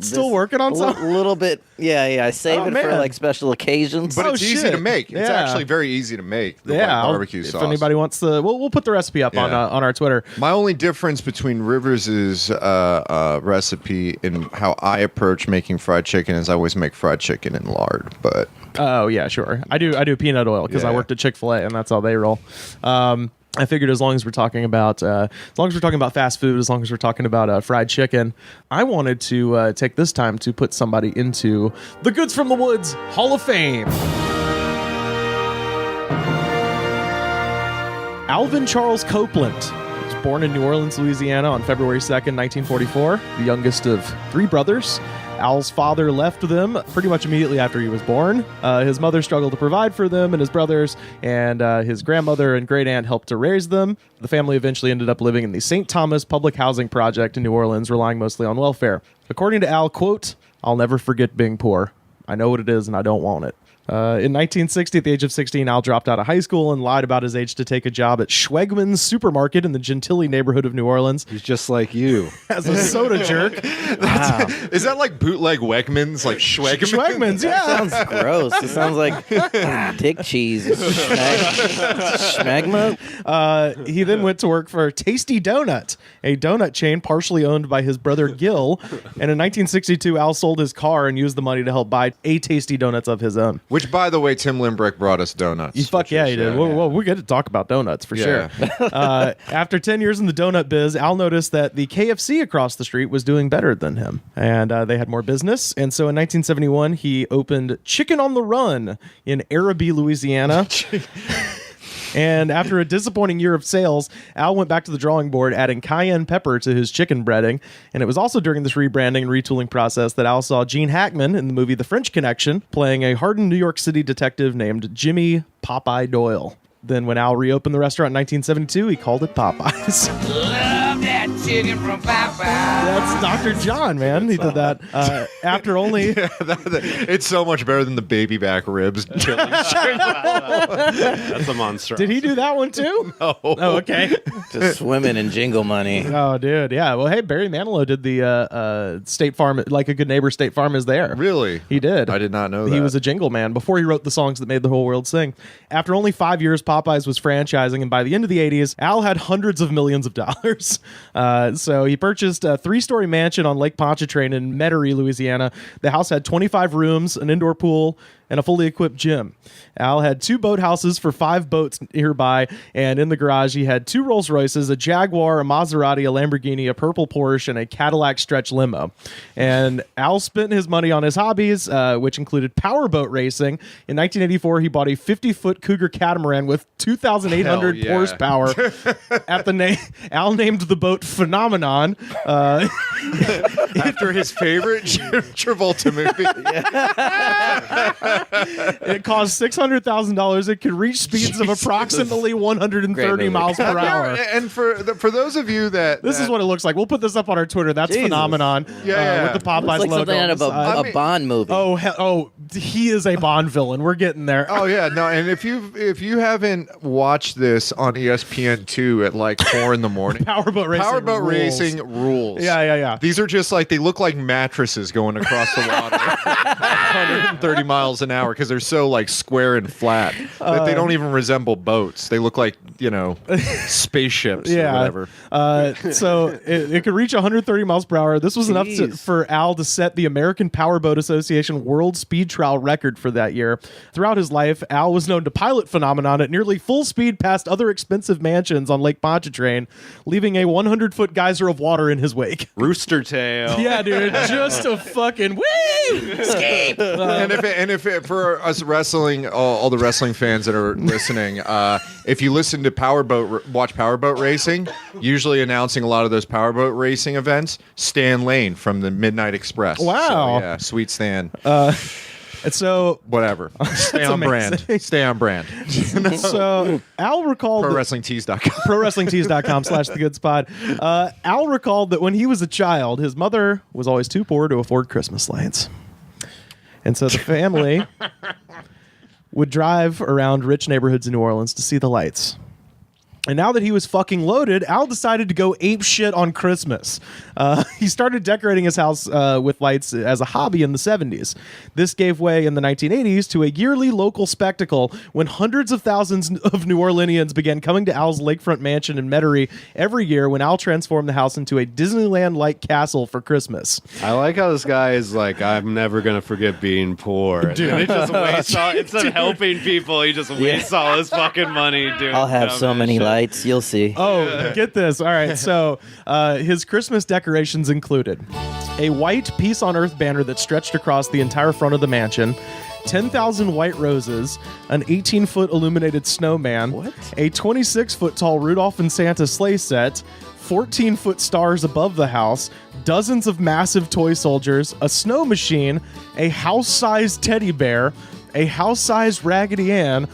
Still working on some? little bit. Yeah. I saved Oh, it for man. like special occasions. But Oh, it's easy shit. to make. It's Yeah. actually very easy to make. The Yeah, white I'll- barbecue sauce. If anybody wants the, we'll put the recipe up on Yeah. our Twitter. My only difference between Rivers' recipe and how I approach making fried chicken is I always make fried chicken in lard. But Oh yeah, sure. I do peanut oil because I Yeah. worked at Chick-fil-A and that's how they roll. I figured as long as we're talking about fast food, as long as we're talking about fried chicken, I wanted to take this time to put somebody into the Goods from the Woods Hall of Fame. Alvin Charles Copeland was born in New Orleans, Louisiana on February 2nd, 1944, the youngest of 3 brothers. Al's father left them pretty much immediately after he was born. His mother struggled to provide for them and his brothers, and his grandmother and great aunt helped to raise them. The family eventually ended up living in the St. Thomas Public Housing Project in New Orleans, relying mostly on welfare. According to Al, quote, "I'll never forget being poor. I know what it is and I don't want it." In 1960, at the age of 16, Al dropped out of high school and lied about his age to take a job at Schwegman's Supermarket in the Gentilly neighborhood of New Orleans. He's just like you. As a soda jerk. Wow. Is that like bootleg Wegmans? Like Schwegmans? Schwegmans, yeah. Sounds gross. It sounds like dick cheese. Schmegma? He then went to work for Tasty Donut, a donut chain partially owned by his brother Gil. And in 1962, Al sold his car and used the money to help buy a Tasty Donuts of his own. Which, by the way, Tim Limbrick brought us donuts. Fuck yeah, he did. Well, we get to talk about donuts for sure. After 10 years in the donut biz, Al noticed that the KFC across the street was doing better than him. And they had more business. And so in 1971, he opened Chicken on the Run in Araby, Louisiana. And after a disappointing year of sales, Al went back to the drawing board, adding cayenne pepper to his chicken breading. And it was also during this rebranding and retooling process that Al saw Gene Hackman in the movie The French Connection, playing a hardened New York City detective named Jimmy Popeye Doyle. Then when Al reopened the restaurant in 1972, he called it Popeyes. Love that chicken from Popeyes. That's Dr. John, man. He did that after only... It's so much better than the baby back ribs. That's a monster. Did he do that one too? No. Oh, okay. Just swimming in jingle money. Oh, dude. Yeah. Well, hey, Barry Manilow did the State Farm, Like a Good Neighbor, State Farm is there. Really? He did. I did not know that. He was a jingle man before he wrote the songs that made the whole world sing. After only 5 years, Popeyes was franchising, and by the end of the 80s, Al had hundreds of millions of dollars. So he purchased a 3-story mansion on Lake Pontchartrain in Metairie, Louisiana. The house had 25 rooms, an indoor pool, and a fully equipped gym. Al had 2 boathouses for 5 boats nearby, and in the garage he had 2 Rolls Royces, a Jaguar, a Maserati, a Lamborghini, a purple Porsche, and a Cadillac stretch limo. And Al spent his money on his hobbies, which included powerboat racing. In 1984, he bought a 50-foot Cougar catamaran with 2,800 horsepower. Al named the boat Phenomenon. After his favorite Travolta movie. It cost $600,000. It could reach speeds of approximately 130 miles per hour. And for those of you that... This is what it looks like. We'll put this up on our Twitter. That's Jesus. Phenomenon. Yeah. With the Popeyes Looks like logo. something out of a Bond movie. Oh, he is a Bond villain. We're getting there. Oh yeah, no, and if you haven't watched this on ESPN2 at like 4 in the morning, Powerboat racing rules. Yeah. These are just like, they look like mattresses going across the water, 130 miles an hour, because they're so like square and flat that they don't even resemble boats. They look like, spaceships or whatever. So it could reach 130 miles per hour. This was enough for Al to set the American Powerboat Association World Speed Trial record for that year. Throughout his life, Al was known to pilot Phenomenon at nearly full speed past other expensive mansions on Lake Pontchartrain, leaving a 100-foot geyser of water in his wake. Rooster tail. Yeah, dude, just a fucking woo! Escape! And if for us wrestling, all the wrestling fans that are listening, if you listen to watch Powerboat Racing, usually announcing a lot of those Powerboat Racing events, Stan Lane from the Midnight Express. Wow. So, yeah, sweet Stan. And so whatever. Stay on brand. Stay on brand. So Al recalled ProWrestlingTees.com. ProWrestlingTees.com/TheGoodSpot. Al recalled that when he was a child, his mother was always too poor to afford Christmas lights. And so the family would drive around rich neighborhoods in New Orleans to see the lights. And now that he was fucking loaded, Al decided to go ape shit on Christmas. He started decorating his house with lights as a hobby in the 70s. This gave way in the 1980s to a yearly local spectacle when hundreds of thousands of New Orleanians began coming to Al's lakefront mansion in Metairie every year when Al transformed the house into a Disneyland-like castle for Christmas. I like how this guy is like, I'm never going to forget being poor. Dude. And he just wastes all, instead of helping people, he just wastes all his fucking money doing I'll have dumb so many shit. lights. You'll see. Oh, get this. All right. So his Christmas decorations included a white Peace on Earth banner that stretched across the entire front of the mansion, 10,000 white roses, an 18-foot illuminated snowman, a 26-foot tall Rudolph and Santa sleigh set, 14-foot stars above the house, dozens of massive toy soldiers, a snow machine, a house-sized teddy bear, a house-sized Raggedy Ann,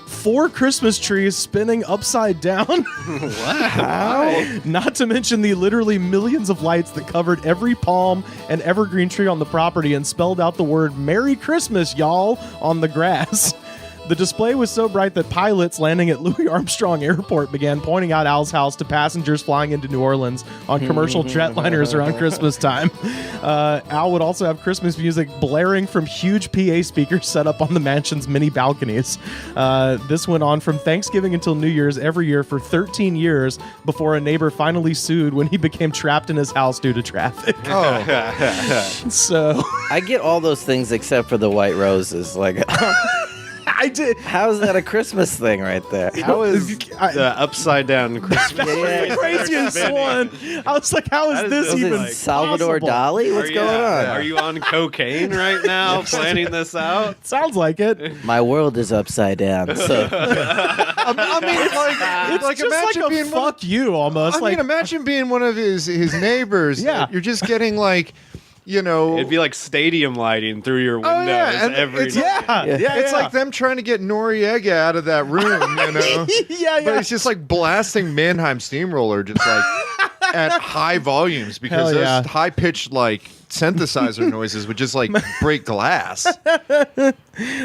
4 Christmas trees spinning upside down. Wow. Not to mention the literally millions of lights that covered every palm and evergreen tree on the property and spelled out the word Merry Christmas, y'all, on the grass. The display was so bright that pilots landing at Louis Armstrong Airport began pointing out Al's house to passengers flying into New Orleans on commercial jetliners around Christmas time. Al would also have Christmas music blaring from huge PA speakers set up on the mansion's mini balconies. This went on from Thanksgiving until New Year's every year for 13 years before a neighbor finally sued when he became trapped in his house due to traffic. So I get all those things except for the white roses. Like, I did. How is that a Christmas thing right there? How is the upside down Christmas? The craziest one. I was like, how is this even like Salvador possible? Dali? What's going on? Are you on cocaine right now, planning this out? Sounds like it. My world is upside down. So I mean, It's just imagine like a being fuck you almost. I mean, imagine being one of his neighbors. Yeah. You're just getting like, you know, It'd be like stadium lighting through your windows and every it's, night. it's like them trying to get Noriega out of that room, you know. But it's just like blasting Mannheim Steamroller, just like at high volumes because those high pitched like synthesizer noises would just like break glass.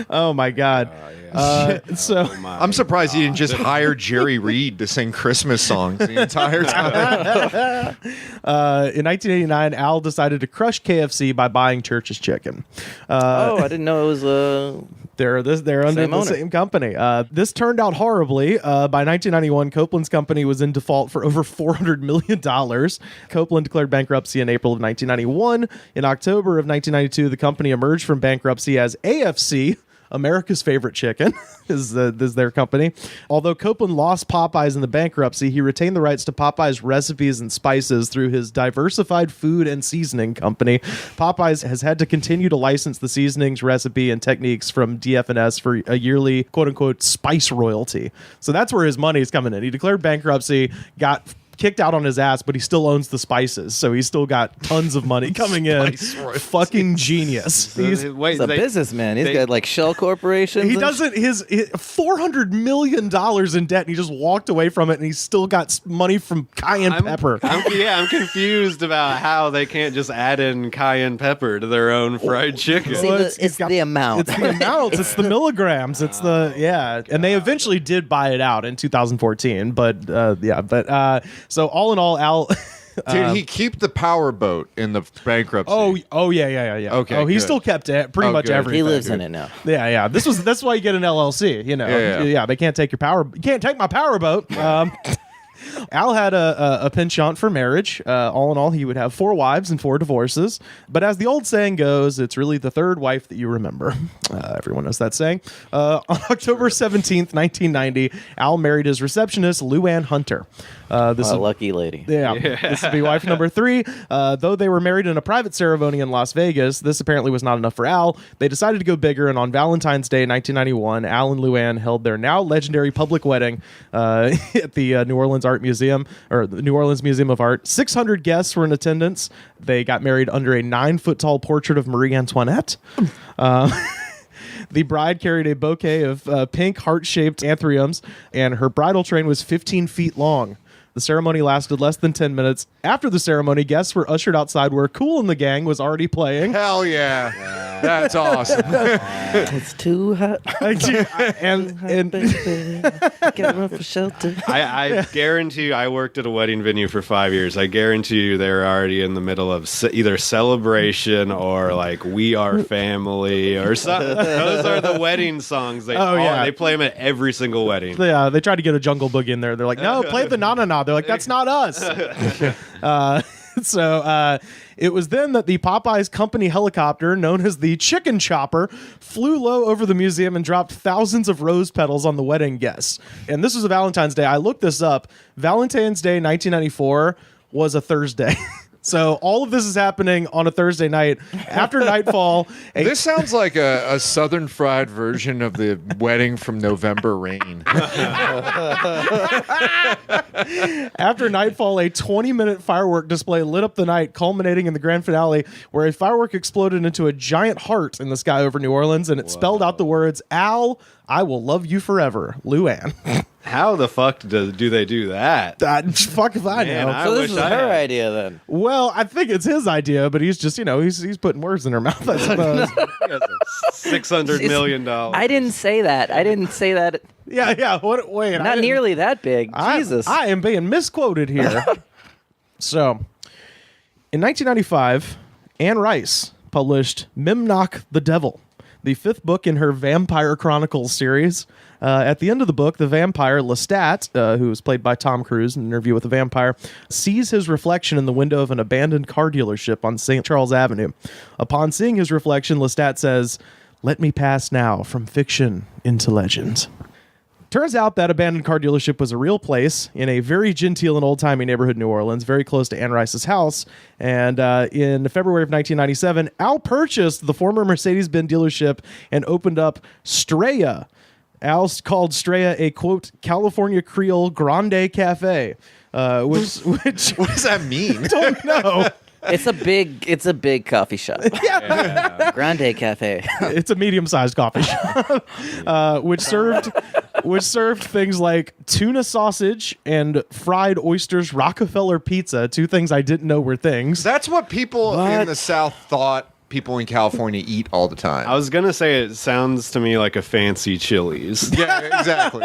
Oh my god. I'm surprised he didn't just hire Jerry Reed to sing Christmas songs the entire time. In 1989, Al decided to crush KFC by buying Church's Chicken. I didn't know it was They're under the same company. This turned out horribly. By 1991, Copeland's company was in default for over $400 million. Copeland declared bankruptcy in April of 1991. In October of 1992, the company emerged from bankruptcy as AFC, America's Favorite Chicken, is their company. Although Copeland lost Popeyes in the bankruptcy, he retained the rights to Popeyes recipes and spices through his diversified food and seasoning company. Popeyes has had to continue to license the seasonings, recipe, and techniques from DF&S for a yearly quote-unquote spice royalty. So that's where his money is coming in. He declared bankruptcy, got kicked out on his ass, but he still owns the spices, so he's still got tons of money coming in. Fucking genius. he's a businessman. He's got like shell corporations. He doesn't his $400 million in debt, and he just walked away from it, and he's still got money from cayenne pepper. I'm confused about how they can't just add in cayenne pepper to their own fried chicken. See, it's the amount. It's the amount. It's the milligrams. It's and they eventually did buy it out in 2014, but so all in all, Al. Did he keep the power boat in the bankruptcy? Oh yeah. Okay. Oh, he good. still kept it. Pretty much good. everything. He lives in it now. Yeah. That's why you get an LLC. You know. Yeah. They can't take your power. You can't take my power boat. Al had a penchant for marriage. All in all, he would have 4 wives and 4 divorces. But as the old saying goes, it's really the third wife that you remember. Everyone knows that saying. On October 17th, 1990, Al married his receptionist, Lou Ann Hunter. Lucky lady. Yeah. This would be wife number 3. Though they were married in a private ceremony in Las Vegas, this apparently was not enough for Al. They decided to go bigger, and on Valentine's Day 1991, Al and Lou Ann held their now legendary public wedding at the New Orleans Art Museum, or the New Orleans Museum of Art. 600 guests were in attendance. They got married under a 9-foot-tall portrait of Marie Antoinette. The bride carried a bouquet of pink heart-shaped anthuriums, and her bridal train was 15 feet long. The ceremony lasted less than 10 minutes. After the ceremony, guests were ushered outside where Kool and the Gang was already playing. Hell yeah. That's awesome. It's too hot. and Get run for shelter. I guarantee you, I worked at a wedding venue for 5 years. I guarantee you they're already in the middle of either celebration or like We Are Family or something. Those are the wedding songs. They play them at every single wedding. They tried to get a Jungle Boogie in there. They're like, no, play the na-na-na. They're like, that's not us. It was then that the Popeyes company helicopter, known as the Chicken Chopper, flew low over the museum and dropped thousands of rose petals on the wedding guests. And this was a Valentine's Day. I looked this up. Valentine's Day 1994 was a Thursday. So all of this is happening on a Thursday night after nightfall. This sounds like a Southern fried version of the wedding from November Rain. After nightfall, a 20-minute firework display lit up the night, culminating in the grand finale, where a firework exploded into a giant heart in the sky over New Orleans, and it spelled out the words, "Al, I will love you forever, Luann." How the fuck do they do that? Fuck if I know. So this is her idea then. Well, I think it's his idea, but he's just, he's putting words in her mouth, I suppose. $600 million. I didn't say that. Yeah. Wait. Not nearly that big. Jesus. I am being misquoted here. So, in 1995, Anne Rice published Memnoch the Devil, the 5th book in her Vampire Chronicles series. At the end of the book, the vampire Lestat, who was played by Tom Cruise in an interview with a vampire, sees his reflection in the window of an abandoned car dealership on St. Charles Avenue. Upon seeing his reflection, Lestat says, "Let me pass now from fiction into legend." Turns out that abandoned car dealership was a real place in a very genteel and old-timey neighborhood in New Orleans, very close to Anne Rice's house. And in February of 1997, Al purchased the former Mercedes-Benz dealership and opened up Straya. Al called Straya a, quote, California Creole Grande Cafe, which What does that mean? don't know. It's a big coffee shop. Yeah. Grande Cafe. It's a medium-sized coffee shop, which served things like tuna sausage and fried oysters Rockefeller pizza, 2 things I didn't know were things. That's what people in the South thought people in California eat all the time. I was going to say it sounds to me like a fancy Chili's. Yeah, exactly.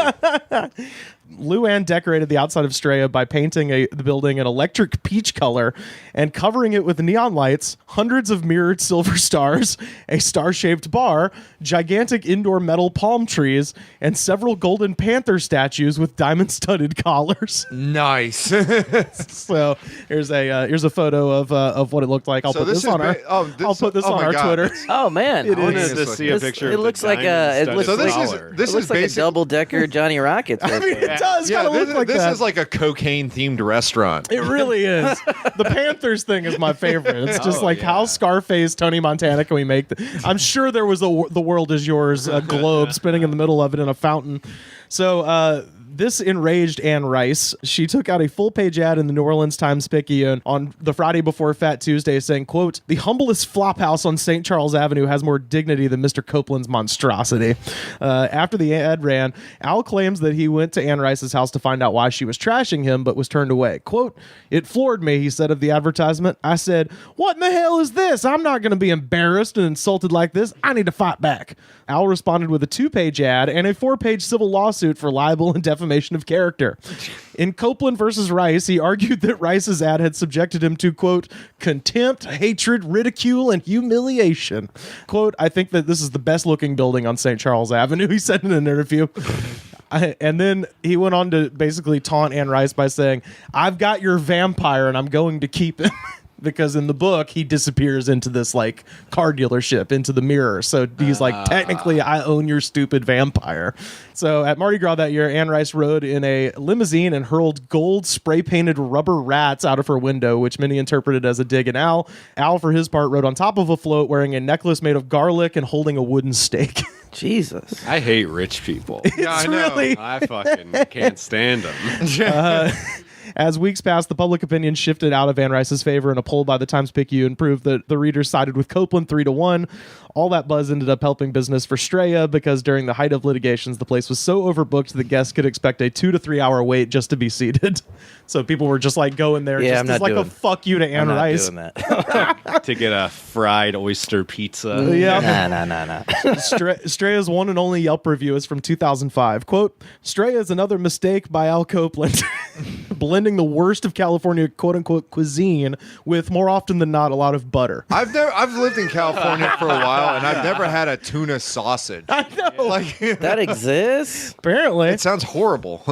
Luann decorated the outside of Straya by painting the building an electric peach color and covering it with neon lights, hundreds of mirrored silver stars, a star-shaped bar, gigantic indoor metal palm trees, and several golden panther statues with diamond-studded collars. Nice. So here's a photo of what it looked like. I'll put this on our Twitter. Oh man, It I wanted is. to see a picture. It looks like a basic- double-decker Johnny Rockets. I mean, it does kind of look like that. This is like a cocaine-themed restaurant. It really is. The Panthers thing is my favorite. It's just how Scarface, Tony Montana can we make I'm sure there was the World Is Yours globe spinning in the middle of it in a fountain. So this enraged Anne Rice. She took out a full-page ad in the New Orleans Times-Picayune on the Friday before Fat Tuesday saying, quote, "The humblest flop house on St. Charles Avenue has more dignity than Mr. Copeland's monstrosity." After the ad ran, Al claims that he went to Anne Rice's house to find out why she was trashing him, but was turned away. Quote, "It floored me," he said of the advertisement. "I said, what in the hell is this? I'm not going to be embarrassed and insulted like this. I need to fight back." Al responded with a 2-page ad and a 4-page civil lawsuit for libel and defamation of character. In Copeland versus Rice, he argued that Rice's ad had subjected him to, quote, "contempt, hatred, ridicule, and humiliation." Quote, "I think that this is the best looking building on St. Charles Avenue," he said in an interview. And then he went on to basically taunt Anne Rice by saying, "I've got your vampire and I'm going to keep him." Because in the book, he disappears into this car dealership, into the mirror. So he's technically, I own your stupid vampire. So at Mardi Gras that year, Anne Rice rode in a limousine and hurled gold spray-painted rubber rats out of her window, which many interpreted as a dig at Al. Al, for his part, rode on top of a float wearing a necklace made of garlic and holding a wooden stake. Jesus. I hate rich people. Yeah, I know. Really... I fucking can't stand them. As weeks passed, the public opinion shifted out of Anne Rice's favor, and a poll by the Times-Picayune proved that the readers sided with Copeland 3-1. All that buzz ended up helping business for Straya because during the height of litigations, the place was so overbooked that guests could expect a 2 to 3 hour wait just to be seated. So people were just going there just as a fuck you to Anne Rice. I'm not doing that. To get a fried oyster pizza. Yeah. Nah. Straya's one and only Yelp review is from 2005. Quote, "Straya is another mistake by Al Copeland." Blending the worst of California quote-unquote cuisine with, more often than not, a lot of butter. I've lived in California for a while, and I've never had a tuna sausage. I know. That exists? Apparently. It sounds horrible.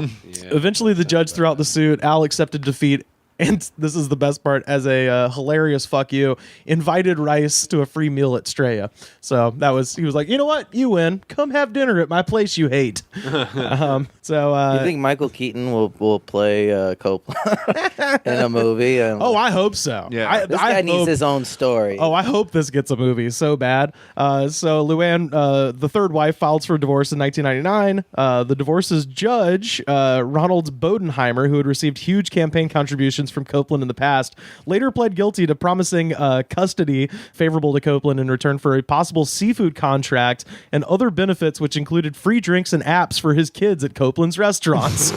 Eventually, the judge threw out the suit. Al accepted defeat and this is the best part, as a hilarious fuck you, invited Rice to a free meal at Straya. So he was like, you know what, you win. Come have dinner at my place you hate. You think Michael Keaton will play Copeland in a movie? Oh, I hope so. Yeah. This guy needs his own story. Oh, I hope this gets a movie so bad. So Luann, the third wife, filed for divorce in 1999. The divorce's judge, Ronald Bodenheimer, who had received huge campaign contributions from Copeland in the past, later pled guilty to promising custody favorable to Copeland in return for a possible seafood contract and other benefits, which included free drinks and apps for his kids at Copeland's restaurants.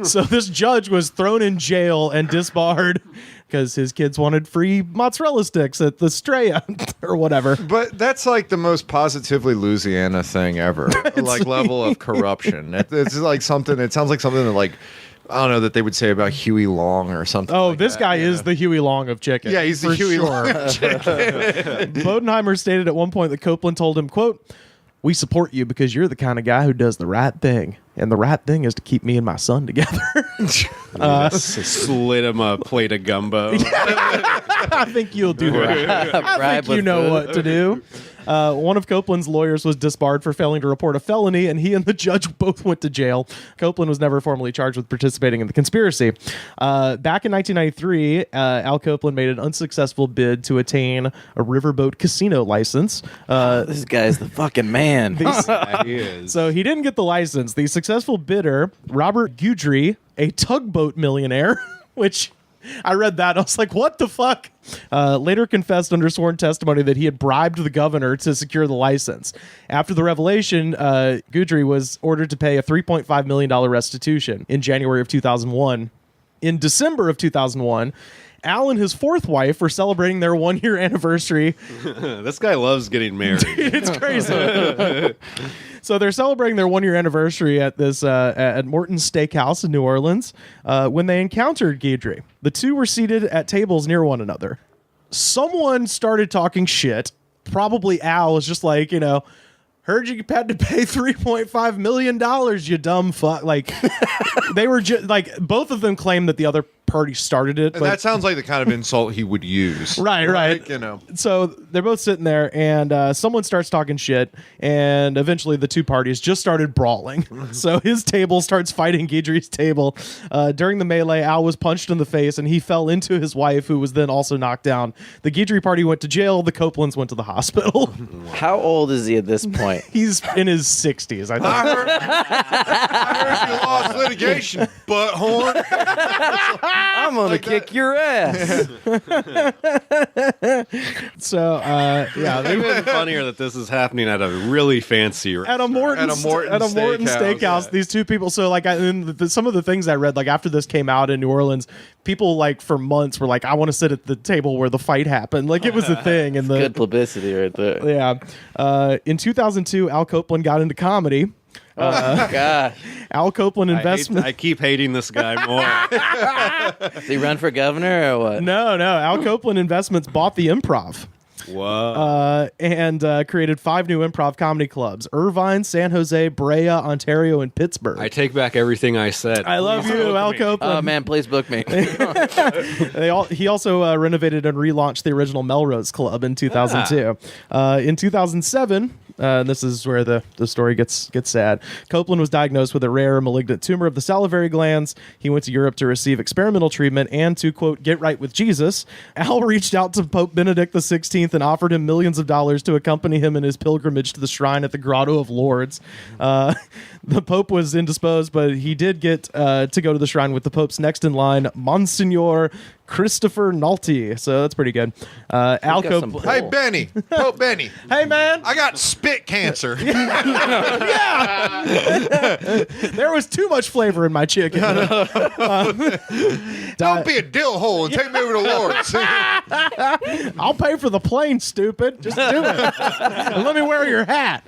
So this judge was thrown in jail and disbarred because his kids wanted free mozzarella sticks at the Straya or whatever. But that's like the most positively Louisiana thing ever. Like level of corruption. It's like something. It sounds like something that like, I don't know, that they would say about Huey Long or something. Oh, like this that, guy is the Huey Long of chicken. Yeah, he's the Huey Long of chicken. Bodenheimer stated at one point that Copeland told him, quote, "We support you because you're the kind of guy who does the right thing. And the right thing is to keep me and my son together." Slid him a plate of gumbo. I think you'll do that. I think you know what to do. One of Copeland's lawyers was disbarred for failing to report a felony, and he and the judge both went to jail. Copeland was never formally charged with participating in the conspiracy. Back in 1993, Al Copeland made an unsuccessful bid to attain a riverboat casino license. This guy's the fucking man. He is. So he didn't get the license. The successful bidder, Robert Guidry, a tugboat millionaire, which I read that. I was like, what the fuck? Later confessed under sworn testimony that he had bribed the governor to secure the license. After the revelation, Guidry was ordered to pay a $3.5 million restitution in January of 2001. In December of 2001, Al and his fourth wife were celebrating their 1-year anniversary. This guy loves getting married. It's crazy. So they're celebrating their 1-year anniversary at this at Morton's Steakhouse in New Orleans when they encountered Guidry. The two were seated at tables near one another. Someone started talking shit. Probably Al was just like, heard you had to pay $3.5 million, you dumb fuck. Like, they were just like, both of them claimed that the other party started it. And that sounds like the kind of insult he would use. Right. So they're both sitting there, and someone starts talking shit, and eventually the two parties just started brawling. So his table starts fighting Guidry's table. During the melee, Al was punched in the face, and he fell into his wife, who was then also knocked down. The Guidry party went to jail. The Copelands went to the hospital. How old is he at this point? He's in his 60s, I think. I heard you lost litigation, butthorn. I'm gonna kick your ass. So, It's even funnier that this is happening at a really fancy at a Morton Steakhouse. These two people. So, like, some of the things I read, like after this came out in New Orleans, people like for months were like, "I want to sit at the table where the fight happened." Like, it was a thing. And good publicity right there. Yeah. In 2002, Al Copeland got into comedy. God. Al Copeland Investment. I keep hating this guy more. Did he run for governor or what? No. Al Copeland Investments bought the Improv. Whoa. And created 5 new improv comedy clubs: Irvine, San Jose, Brea, Ontario, and Pittsburgh. I take back everything I said. I love you, Al Copeland. Oh, man, please book me. He also renovated and relaunched the original Melrose Club in 2002. In 2007, this is where the story gets sad. Copeland was diagnosed with a rare malignant tumor of the salivary glands. He went to Europe to receive experimental treatment and to, quote, get right with Jesus. Al reached out to Pope Benedict XVI and offered him millions of dollars to accompany him in his pilgrimage to the shrine at the Grotto of Lourdes. The Pope was indisposed, but he did get to go to the shrine with the Pope's next in line, Monsignor Christopher Nolte. So that's pretty good. Al Copeland. Hey, Benny. Pope Benny. Hey, man. I got spit cancer. Yeah. There was too much flavor in my chicken. Don't be a dill hole and take me over to Lord's. I'll pay for the plane, stupid. Just do it. And let me wear your hat.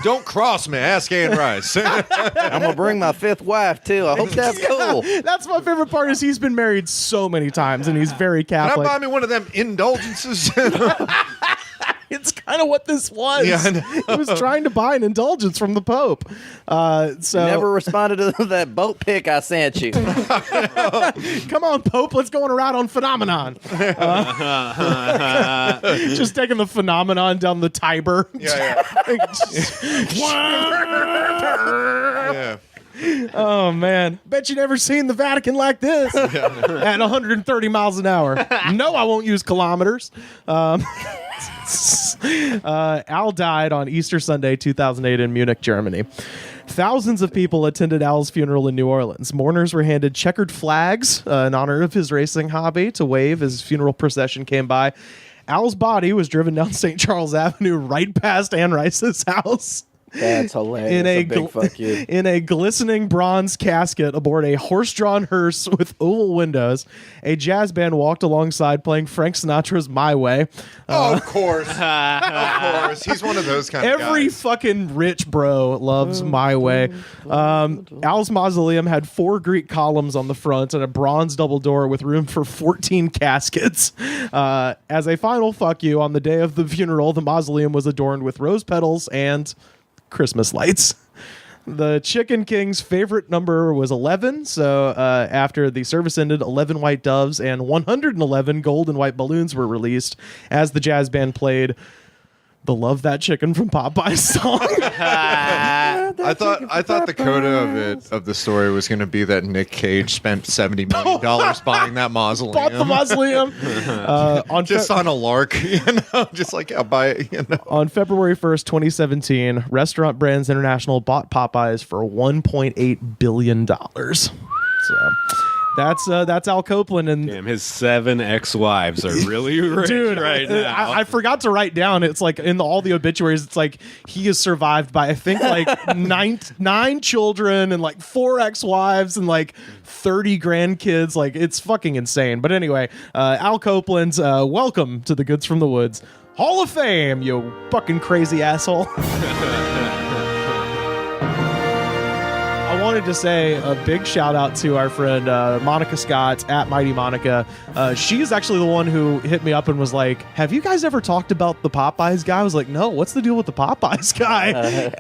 Don't cross me. Ask Ann Rice. I'm gonna bring my 5th wife too. I hope that's cool. That's my favorite part is he's been married so many times and he's very Can I Catholic. buy me one of them indulgences? It's kind of what this was. Yeah, I know. He was trying to buy an indulgence from the Pope. So Never responded to that boat pic I sent you. come on, Pope, let's go on a ride on Phenomenon. Just taking the Phenomenon down the Tiber. Yeah. Oh man, bet you never seen the Vatican like this at 130 miles an hour. No, I won't use kilometers. Al died on Easter Sunday 2008 in Munich, Germany. Thousands of people attended Al's funeral in New Orleans. Mourners were handed checkered flags in honor of his racing hobby to wave as funeral procession came by. Al's body was driven down St. Charles Avenue right past Anne Rice's house. That's hilarious. Big fuck you. In a glistening bronze casket aboard a horse-drawn hearse with oval windows, a jazz band walked alongside playing Frank Sinatra's "My Way." Of course. Of course. He's one of those kind of guys. Every fucking rich bro loves "My Way." Al's mausoleum had 4 Greek columns on the front and a bronze double door with room for 14 caskets. As a final fuck you, on the day of the funeral, the mausoleum was adorned with rose petals and Christmas lights. The Chicken King's favorite number was 11, so after the service ended, 11 white doves and 111 gold and white balloons were released as the jazz band played the "Love That Chicken" from Popeyes song. I thought the coda of the story was going to be that Nick Cage spent $70 million buying that mausoleum. Bought the mausoleum. On a lark, just like I'll buy it. On February 1st, 2017, Restaurant Brands International bought Popeyes for $1.8 billion. So that's Al Copeland, and Damn, his 7 ex-wives are really rich right now. I forgot to write down. It's like in all the obituaries, it's like he is survived by I think like nine children and like 4 ex-wives and like 30 grandkids. Like it's fucking insane. But anyway, Al Copeland, welcome to the Goods from the Woods Hall of Fame, you fucking crazy asshole. I wanted to say a big shout out to our friend Monica Scott at Mighty Monica. She is actually the one who hit me up and was like, "Have you guys ever talked about the Popeyes guy?" I was like, "No, what's the deal with the Popeyes guy?"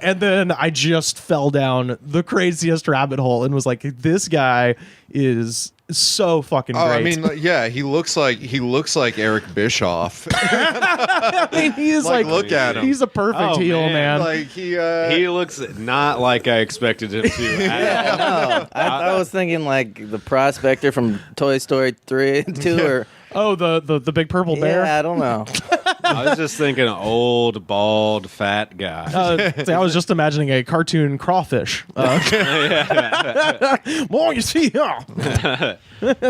And then I just fell down the craziest rabbit hole and was like, "This guy is so fucking great." I mean, yeah, he looks like Eric Bischoff. I mean, he's like look at him. He's a perfect heel, man. Like he looks not like I expected him to. No, I was thinking like the prospector from Toy Story 3 and 2 or Oh, the big purple bear. Yeah, I don't know. I was just thinking old, bald, fat guy. See, I was just imagining a cartoon crawfish. Well, you see,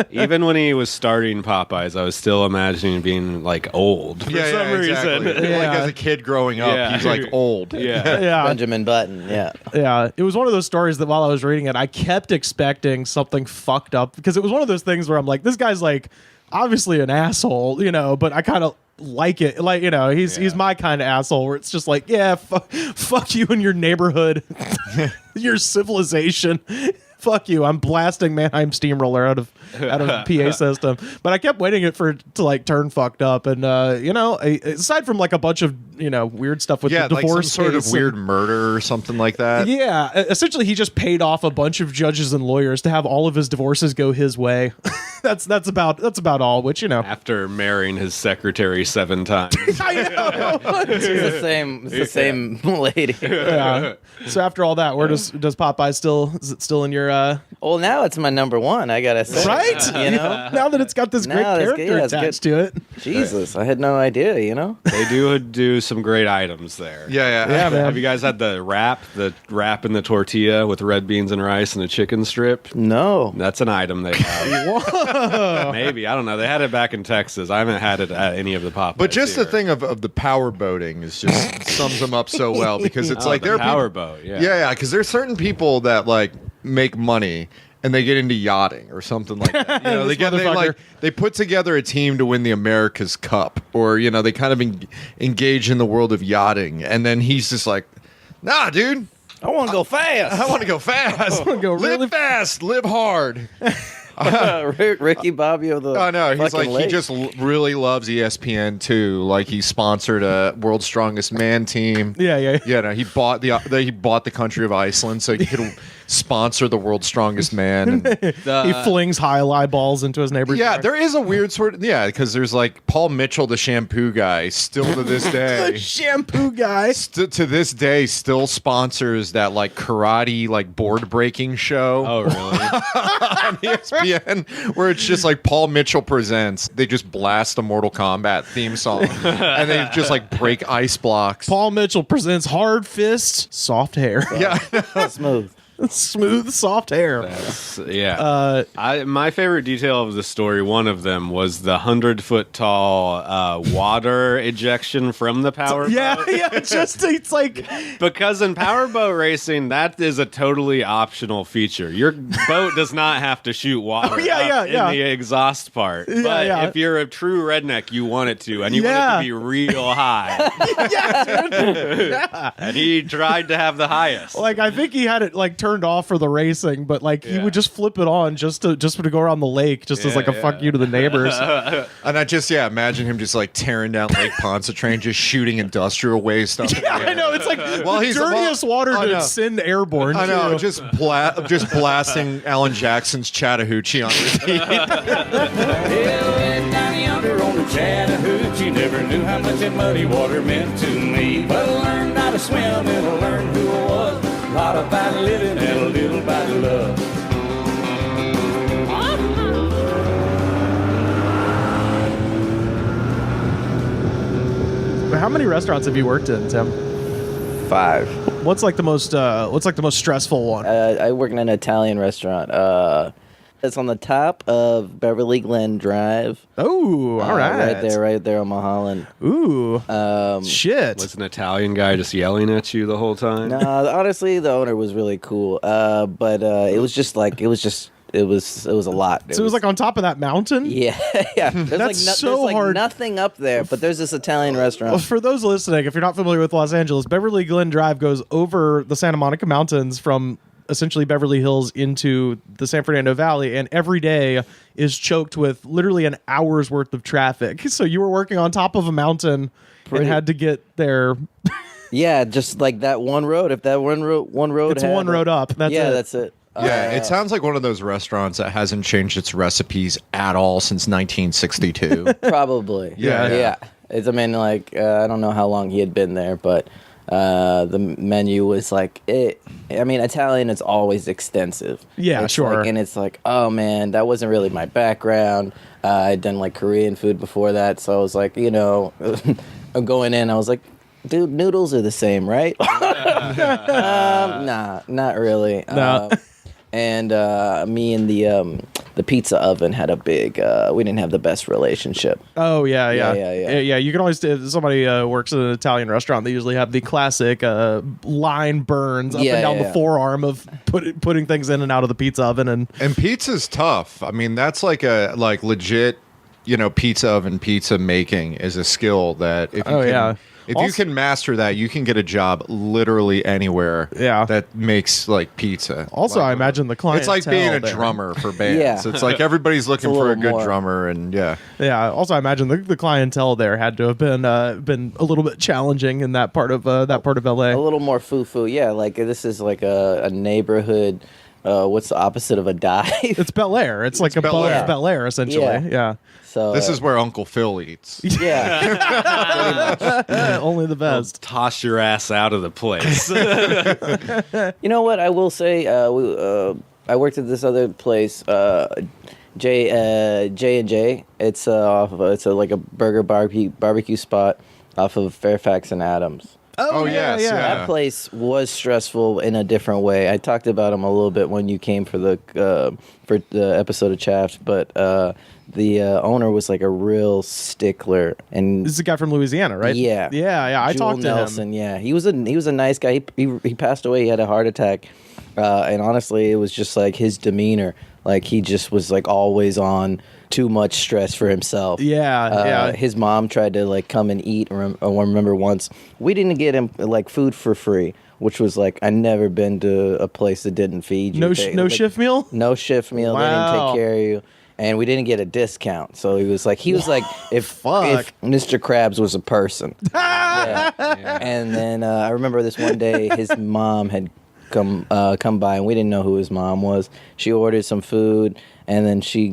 Even when he was starting Popeyes, I was still imagining being like old for some reason. Like as a kid growing up, he's like old. Yeah. Benjamin Button. Yeah. Yeah. It was one of those stories that while I was reading it, I kept expecting something fucked up because it was one of those things where I'm like, this guy's like obviously an asshole, but I kind of like it. Like, he's my kind of asshole where it's just like, yeah, fuck you and your neighborhood, your civilization. Fuck you. I'm blasting Mannheim Steamroller out of PA system. But I kept waiting for it to like turn fucked up. And, aside from like a bunch of, weird stuff with the divorce like some sort of case weird murder or something like that. Yeah. Essentially, he just paid off a bunch of judges and lawyers to have all of his divorces go his way. That's about all, which, After marrying his secretary 7 times. I know. It's the same lady. Yeah. So after all that, where does Popeye is it still in your Well, now it's my number one, I gotta say. right? Now that it's got this great character attached to it. Jesus, I had no idea, They do some great items there. Yeah, man. Have you guys had the wrap in the tortilla with red beans and rice and a chicken strip? No. That's an item they have. Whoa. Maybe. I don't know. They had it back in Texas. I haven't had it at any of the Popeyes. But just here. the thing of the power boating is just sums them up so well because it's like the there are power people, boat. Yeah. Yeah, because there's certain people that like make money and they get into yachting or something like that. They put together a team to win the America's Cup, or they kind of engage in the world of yachting, and then he's just like, "Nah, dude, I want to go fast. I want to go fast. I want to go live really fast, live hard." Ricky Bobby of the. Oh no, he's fucking like lake. he just really loves ESPN too. Like he sponsored a World's Strongest Man team. Yeah. No, he bought the country of Iceland so he could sponsor the World's Strongest Man. And, he flings highlight balls into his neighbor's yeah, yard. there is a weird sort of because there's like Paul Mitchell, the shampoo guy, still to this day. The shampoo guy. To this day, still sponsors that like karate like board breaking show. Oh, really? On ESPN, where it's just like Paul Mitchell presents. They just blast a Mortal Kombat theme song, and they just like break ice blocks. Paul Mitchell presents Hard Fist, Soft Hair. Yeah, Smooth. Smooth, soft hair. My favorite detail of the story, one of them, was the 100-foot tall water ejection from the powerboat. Yeah. It's like Because in powerboat racing, that is a totally optional feature. Your boat does not have to shoot water in the exhaust part. But if you're a true redneck, you want it to, and you want it to be real high. And he tried to have the highest. Like I think he had it like turned off for the racing, but like he would just flip it on just to go around the lake, just as like a fuck you to the neighbors. And I just imagine him just like tearing down Lake Pontchartrain, just shooting industrial waste stuff. Yeah, I know. It's like the dirtiest water to send airborne. I know, too. just blasting Alan Jackson's Chattahoochee on repeat. Down yonder on the Chattahoochee, never knew how much that muddy water meant to me. But I learned how to swim and I learned who I was. A lot about living and a little about love. How many restaurants have you worked in, Tim? 5. What's like the most stressful one? I work in an Italian restaurant. It's on the top of Beverly Glen Drive. Oh, all right. Right there on Mulholland. Ooh. Shit. Was an Italian guy just yelling at you the whole time? No, honestly, the owner was really cool. But it was just like it was a lot. So it was like on top of that mountain? Yeah. There's That's there's so hard. nothing up there, but there's this Italian restaurant. Well, for those listening, if you're not familiar with Los Angeles, Beverly Glen Drive goes over the Santa Monica Mountains from essentially Beverly Hills into the San Fernando Valley, and every day is choked with literally an hour's worth of traffic. So you were working on top of a mountain and had to get there. Yeah, just like that one road. If that one road It's one road up. That's it. That's it. Yeah, it sounds like one of those restaurants that hasn't changed its recipes at all since 1962. Probably. Yeah. I don't know how long he had been there, but the menu was like it. I mean, Italian is always extensive. Yeah, it's sure. and it's like, oh man, that wasn't really my background. I'd done like Korean food before that, so I was like, I'm going in. I was like, dude, noodles are the same, right? Nah, not really. No. And me and the pizza oven had a big. We didn't have the best relationship. Oh yeah. Yeah. You can always, if somebody works at an Italian restaurant, they usually have the classic line burns up and down the forearm of putting things in and out of the pizza oven, and pizza's tough. I mean, that's like a legit, pizza oven pizza making is a skill that if you can master that, you can get a job literally anywhere. Yeah. That makes like pizza. Also, I imagine the client. It's like being a drummer for bands. Yeah. It's like everybody's looking for a good more. drummer, and yeah. Also, I imagine the clientele there had to have been a little bit challenging in that part of LA. A little more foo-foo. Yeah, like this is like a neighborhood. What's the opposite of a dive? It's Bel Air. It's like above Bel Air, essentially. Yeah. So this is where Uncle Phil eats. Yeah. Only the best. Toss your ass out of the place. You know what? I will say, I worked at this other place, J&J. It's like a burger barbecue spot off of Fairfax and Adams. Oh yes, yeah. That place was stressful in a different way. I talked about him a little bit when you came for the episode of Chaffed, but the owner was like a real stickler. And this is a guy from Louisiana, right? Yeah. I talked to Nelson, him. Yeah, he was a nice guy. He passed away. He had a heart attack, and honestly, it was just like his demeanor. Like he just was like always on too much stress for himself. Yeah. His mom tried to like come and eat. I remember once we didn't get him like food for free. which was like I never been to a place that didn't feed you. No Like, shift meal? No shift meal. They didn't take care of you. And we didn't get a discount. So he was like if Mr. Krabs was a person. Yeah. And then I remember this one day his mom had come by, and we didn't know who his mom was. She ordered some food, and then she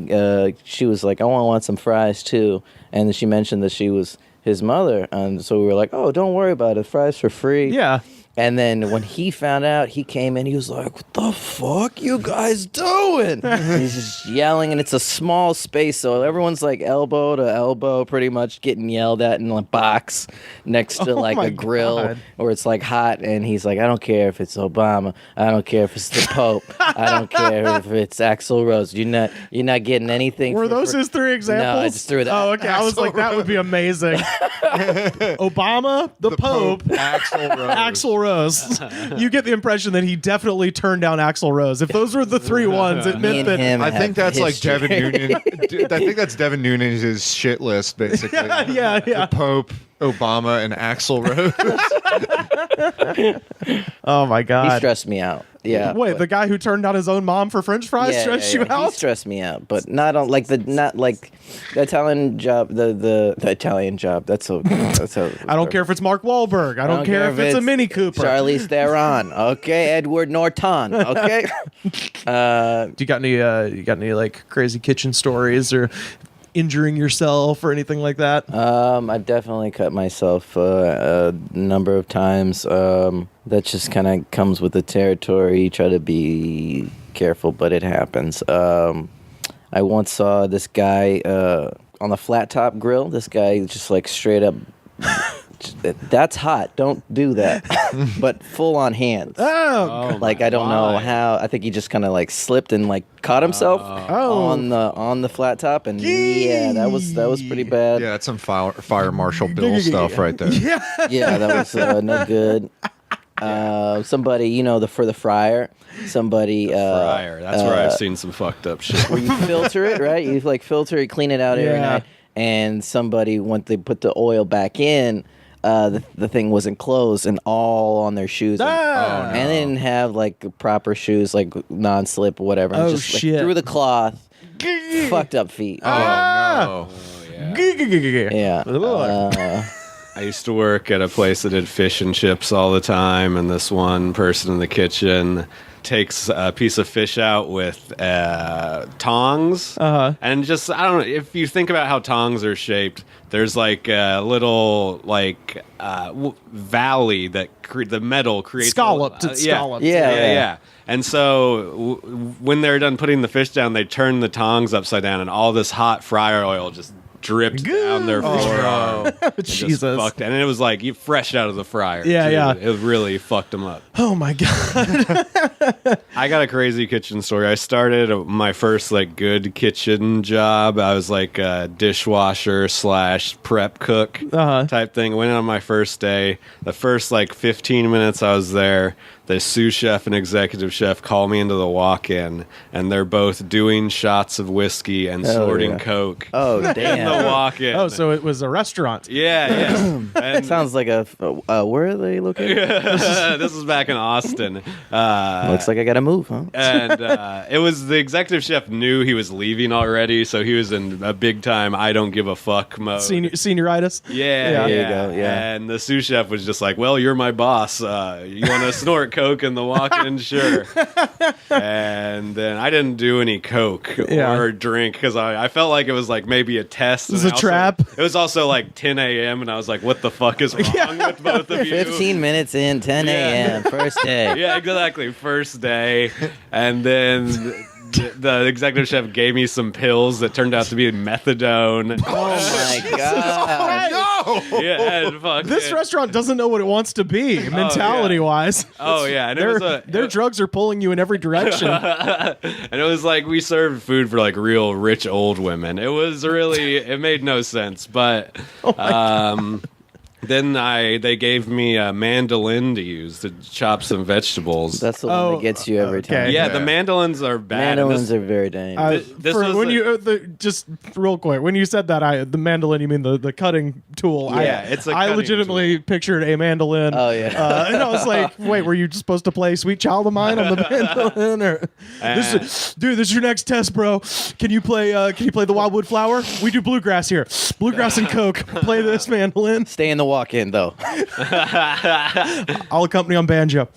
was like, I want some fries too. And then she mentioned that she was his mother, and so we were like, oh, don't worry about it, fries for free. Yeah. And then when he found out, he came in, he was like, what the fuck you guys doing? He's just yelling, and it's a small space, so everyone's like elbow to elbow pretty much getting yelled at in a box next to like a grill where it's like hot, and he's like, I don't care if it's Obama, I don't care if it's the Pope, I don't care if it's Axl Rose. You're not getting anything. Were those his 3 examples? No, I just threw that. Oh, okay. I was like, that would be amazing. Obama, the Pope, Axl Rose. You get the impression that he definitely turned down Axl Rose. If those were the 3 ones, it meant that I think that's like Devin Noonan. I think that's Devin Noonan's shit list, basically. Yeah. The Pope, Obama, and Axl Rose. Oh my God, he stressed me out. Yeah. Wait, the guy who turned down his own mom for French fries stressed you out? He stressed me out, but not like the Italian job. The Italian job. That's how. I don't care if it's Mark Wahlberg. I don't care if it's a Mini Cooper. Charlize Theron. Okay, Edward Norton. Okay. Do you got any like crazy kitchen stories or injuring yourself or anything like that? I've definitely cut myself a number of times. That just kind of comes with the territory. You try to be careful, but it happens. I once saw this guy on the flat top grill. This guy just like straight up, that's hot. Don't do that. But full on hands. Oh, like I don't know how. I think he just kind of like slipped and like caught himself on the flat top, and yeah, that was pretty bad. Yeah, that's some fire marshal Bill stuff right there. Yeah, that was no good. Somebody, for the fryer, somebody fryer. That's where I've seen some fucked up shit. Where you filter it, right? You like filter it, clean it out every night, and somebody, when they put the oil back in, the thing wasn't closed and all on their shoes, and they didn't have like proper shoes, like non-slip or whatever. And just shit! Like, through the cloth, fucked up feet. Oh no! Yeah. I used to work at a place that did fish and chips all the time, and this one person in the kitchen takes a piece of fish out with tongs, and just, I don't know, if you think about how tongs are shaped, there's like a little like valley that the metal creates scalloped. It's scalloped. Yeah. And so when they're done putting the fish down, they turn the tongs upside down, and all this hot fryer oil just dripped down their forearm. Jesus. And it was like fresh out of the fryer. Yeah. It really fucked them up. Oh my God. I got a crazy kitchen story. I started my first like good kitchen job. I was like a dishwasher / prep cook type thing. Went in on my first day. The first like 15 minutes I was there, the sous chef and executive chef call me into the walk-in, and they're both doing shots of whiskey and snorting coke. Oh, damn. In the walk-in. Oh, so it was a restaurant. Yeah. And sounds like where are they located? This was back in Austin. Looks like I got to move, huh? And it was the executive chef knew he was leaving already, so he was in a big-time I don't give a fuck mode. Senioritis? Yeah. There you go, yeah. And the sous chef was just like, well, you're my boss. You want to snort coke in the walk-in? Sure. And then I didn't do any coke or drink because I felt like it was like maybe a test. It was a trap. It was also like 10 a.m. and I was like, what the fuck is wrong with both of you? 15 minutes in, 10 a.m., first day. Yeah, exactly. First day. And then the executive chef gave me some pills that turned out to be methadone. Oh my God. No! Yeah, and fuck This restaurant doesn't know what it wants to be, mentality-wise. Oh, yeah. And their drugs are pulling you in every direction. And it was like we served food for like real rich old women. It was really, it made no sense. But Then they gave me a mandolin to use to chop some vegetables. That's the one that gets you every time. Yeah, the mandolins are bad. Mandolins are very dangerous. Just real quick, when you said that, the mandolin, you mean the cutting tool? Yeah, it's a I cutting legitimately pictured a mandolin. Oh yeah, and I was like, wait, were you supposed to play "Sweet Child of Mine" on the mandolin? Or this is your next test, bro. Can you play the Wildwood Flower? We do bluegrass here. Bluegrass and Coke. Play this mandolin. Stay in the walk-in though. I'll accompany on banjo.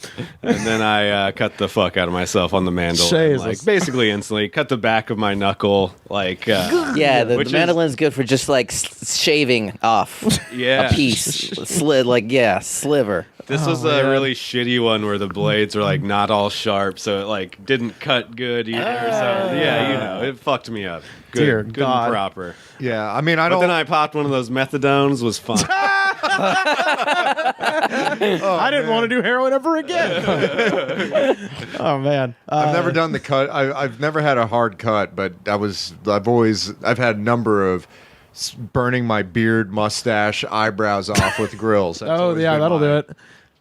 And then I cut the fuck out of myself on the mandolin. Like, basically instantly. Cut the back of my knuckle. Like, yeah, the mandolin's good for just like shaving off a piece. Sliver. This was a really shitty one where the blades are like not all sharp, so it like didn't cut good either. So yeah, it fucked me up. Good, Dear good God. and proper. Yeah, I mean, But then I popped one of those methadones. Was fun. I didn't want to do heroin ever again. Oh man, I've never done the cut. I've never had a hard cut, but I've had a number of burning my beard, mustache, eyebrows off with grills. That's always been that'll do it.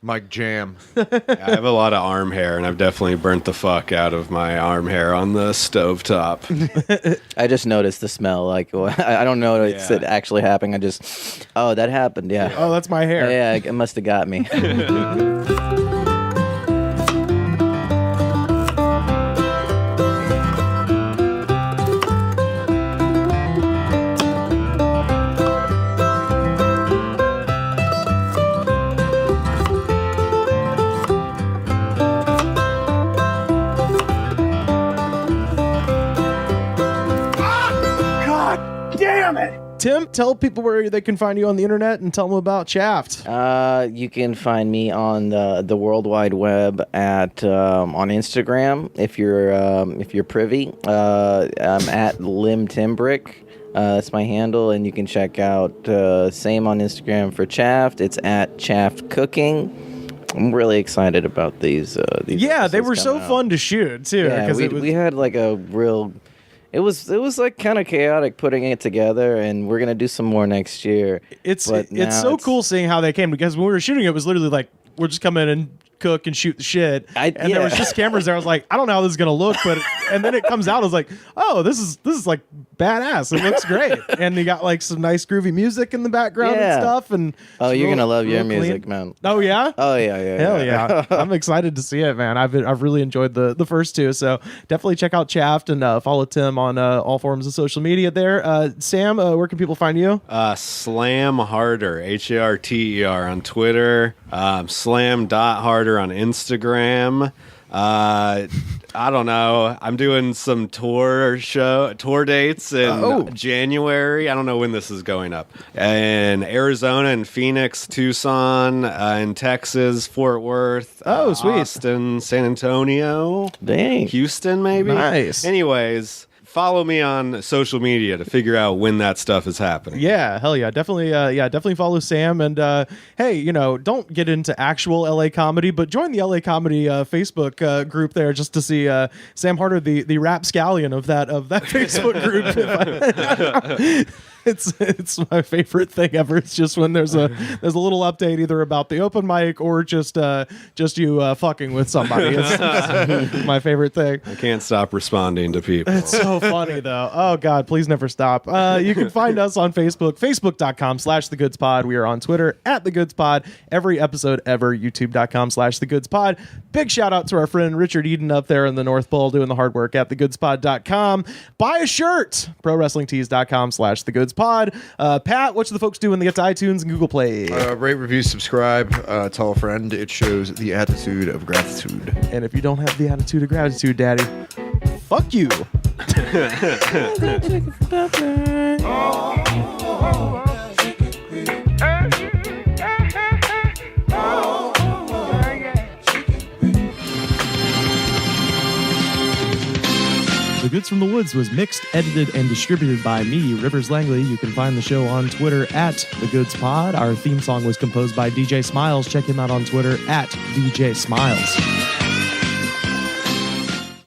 My jam. I have a lot of arm hair, and I've definitely burnt the fuck out of my arm hair on the stovetop. I just noticed the smell. Like, I don't know it's actually happening. That happened. Yeah. Oh, that's my hair. Yeah, it must have got me. Tim, tell people where they can find you on the internet and tell them about Chaffed. You can find me on the World Wide Web at on Instagram if you're privy. I'm at Limbrick. That's my handle, and you can check out same on Instagram for Chaffed. It's at Chaffed Cooking. I'm really excited about these. Yeah, they were so fun to shoot too. Yeah, we had like a real. It was like kind of chaotic putting it together, and we're gonna do some more next year. It's so cool seeing how they came, because when we were shooting, it was literally like we're just coming in and cook and shoot the shit, and there was just cameras there. I was like, I don't know how this is gonna look, but and then it comes out. I was like, oh, this is like badass. It looks great, and you got like some nice groovy music in the background and stuff. And you're gonna love your music, man. Oh yeah, hell yeah. I'm excited to see it, man. I've really enjoyed the first two, so definitely check out Chaffed and follow Tim on all forms of social media there. Sam, where can people find you? Slam Harder, HARTER on Twitter. Slam.harder on Instagram. I don't know. I'm doing some tour dates in January. I don't know when this is going up. In Arizona and Phoenix, Tucson, in Texas, Fort Worth, sweet. Austin, San Antonio, dang, Houston, maybe. Nice. Anyways, follow me on social media to figure out when that stuff is happening. Yeah, hell yeah. Definitely follow Sam. And hey, don't get into actual LA comedy, but join the LA comedy Facebook group there just to see Sam Harder, the rapscallion of that Facebook group. It's my favorite thing ever. It's just when there's a little update either about the open mic or just you fucking with somebody. It's my favorite thing. I can't stop responding to people. It's so funny though. Oh God, please never stop. You can find us on Facebook, facebook.com/thegoodspod. We are on Twitter @thegoodspod. Every episode ever, youtube.com/thegoodspod. Big shout out to our friend Richard Eden up there in the North Pole doing the hard work @thegoodspod.com. Buy a shirt, prowrestlingtees.com/thegoodspod. Pat, what should the folks do when they get to iTunes and Google Play? Rate, review, subscribe, tell a friend. It shows the attitude of gratitude. And if you don't have the attitude of gratitude, Daddy, fuck you. The Goods from the Woods was mixed, edited, and distributed by me, Rivers Langley. You can find the show on Twitter @TheGoodsPod. Our theme song was composed by DJ Smiles. Check him out on Twitter @DJ Smiles.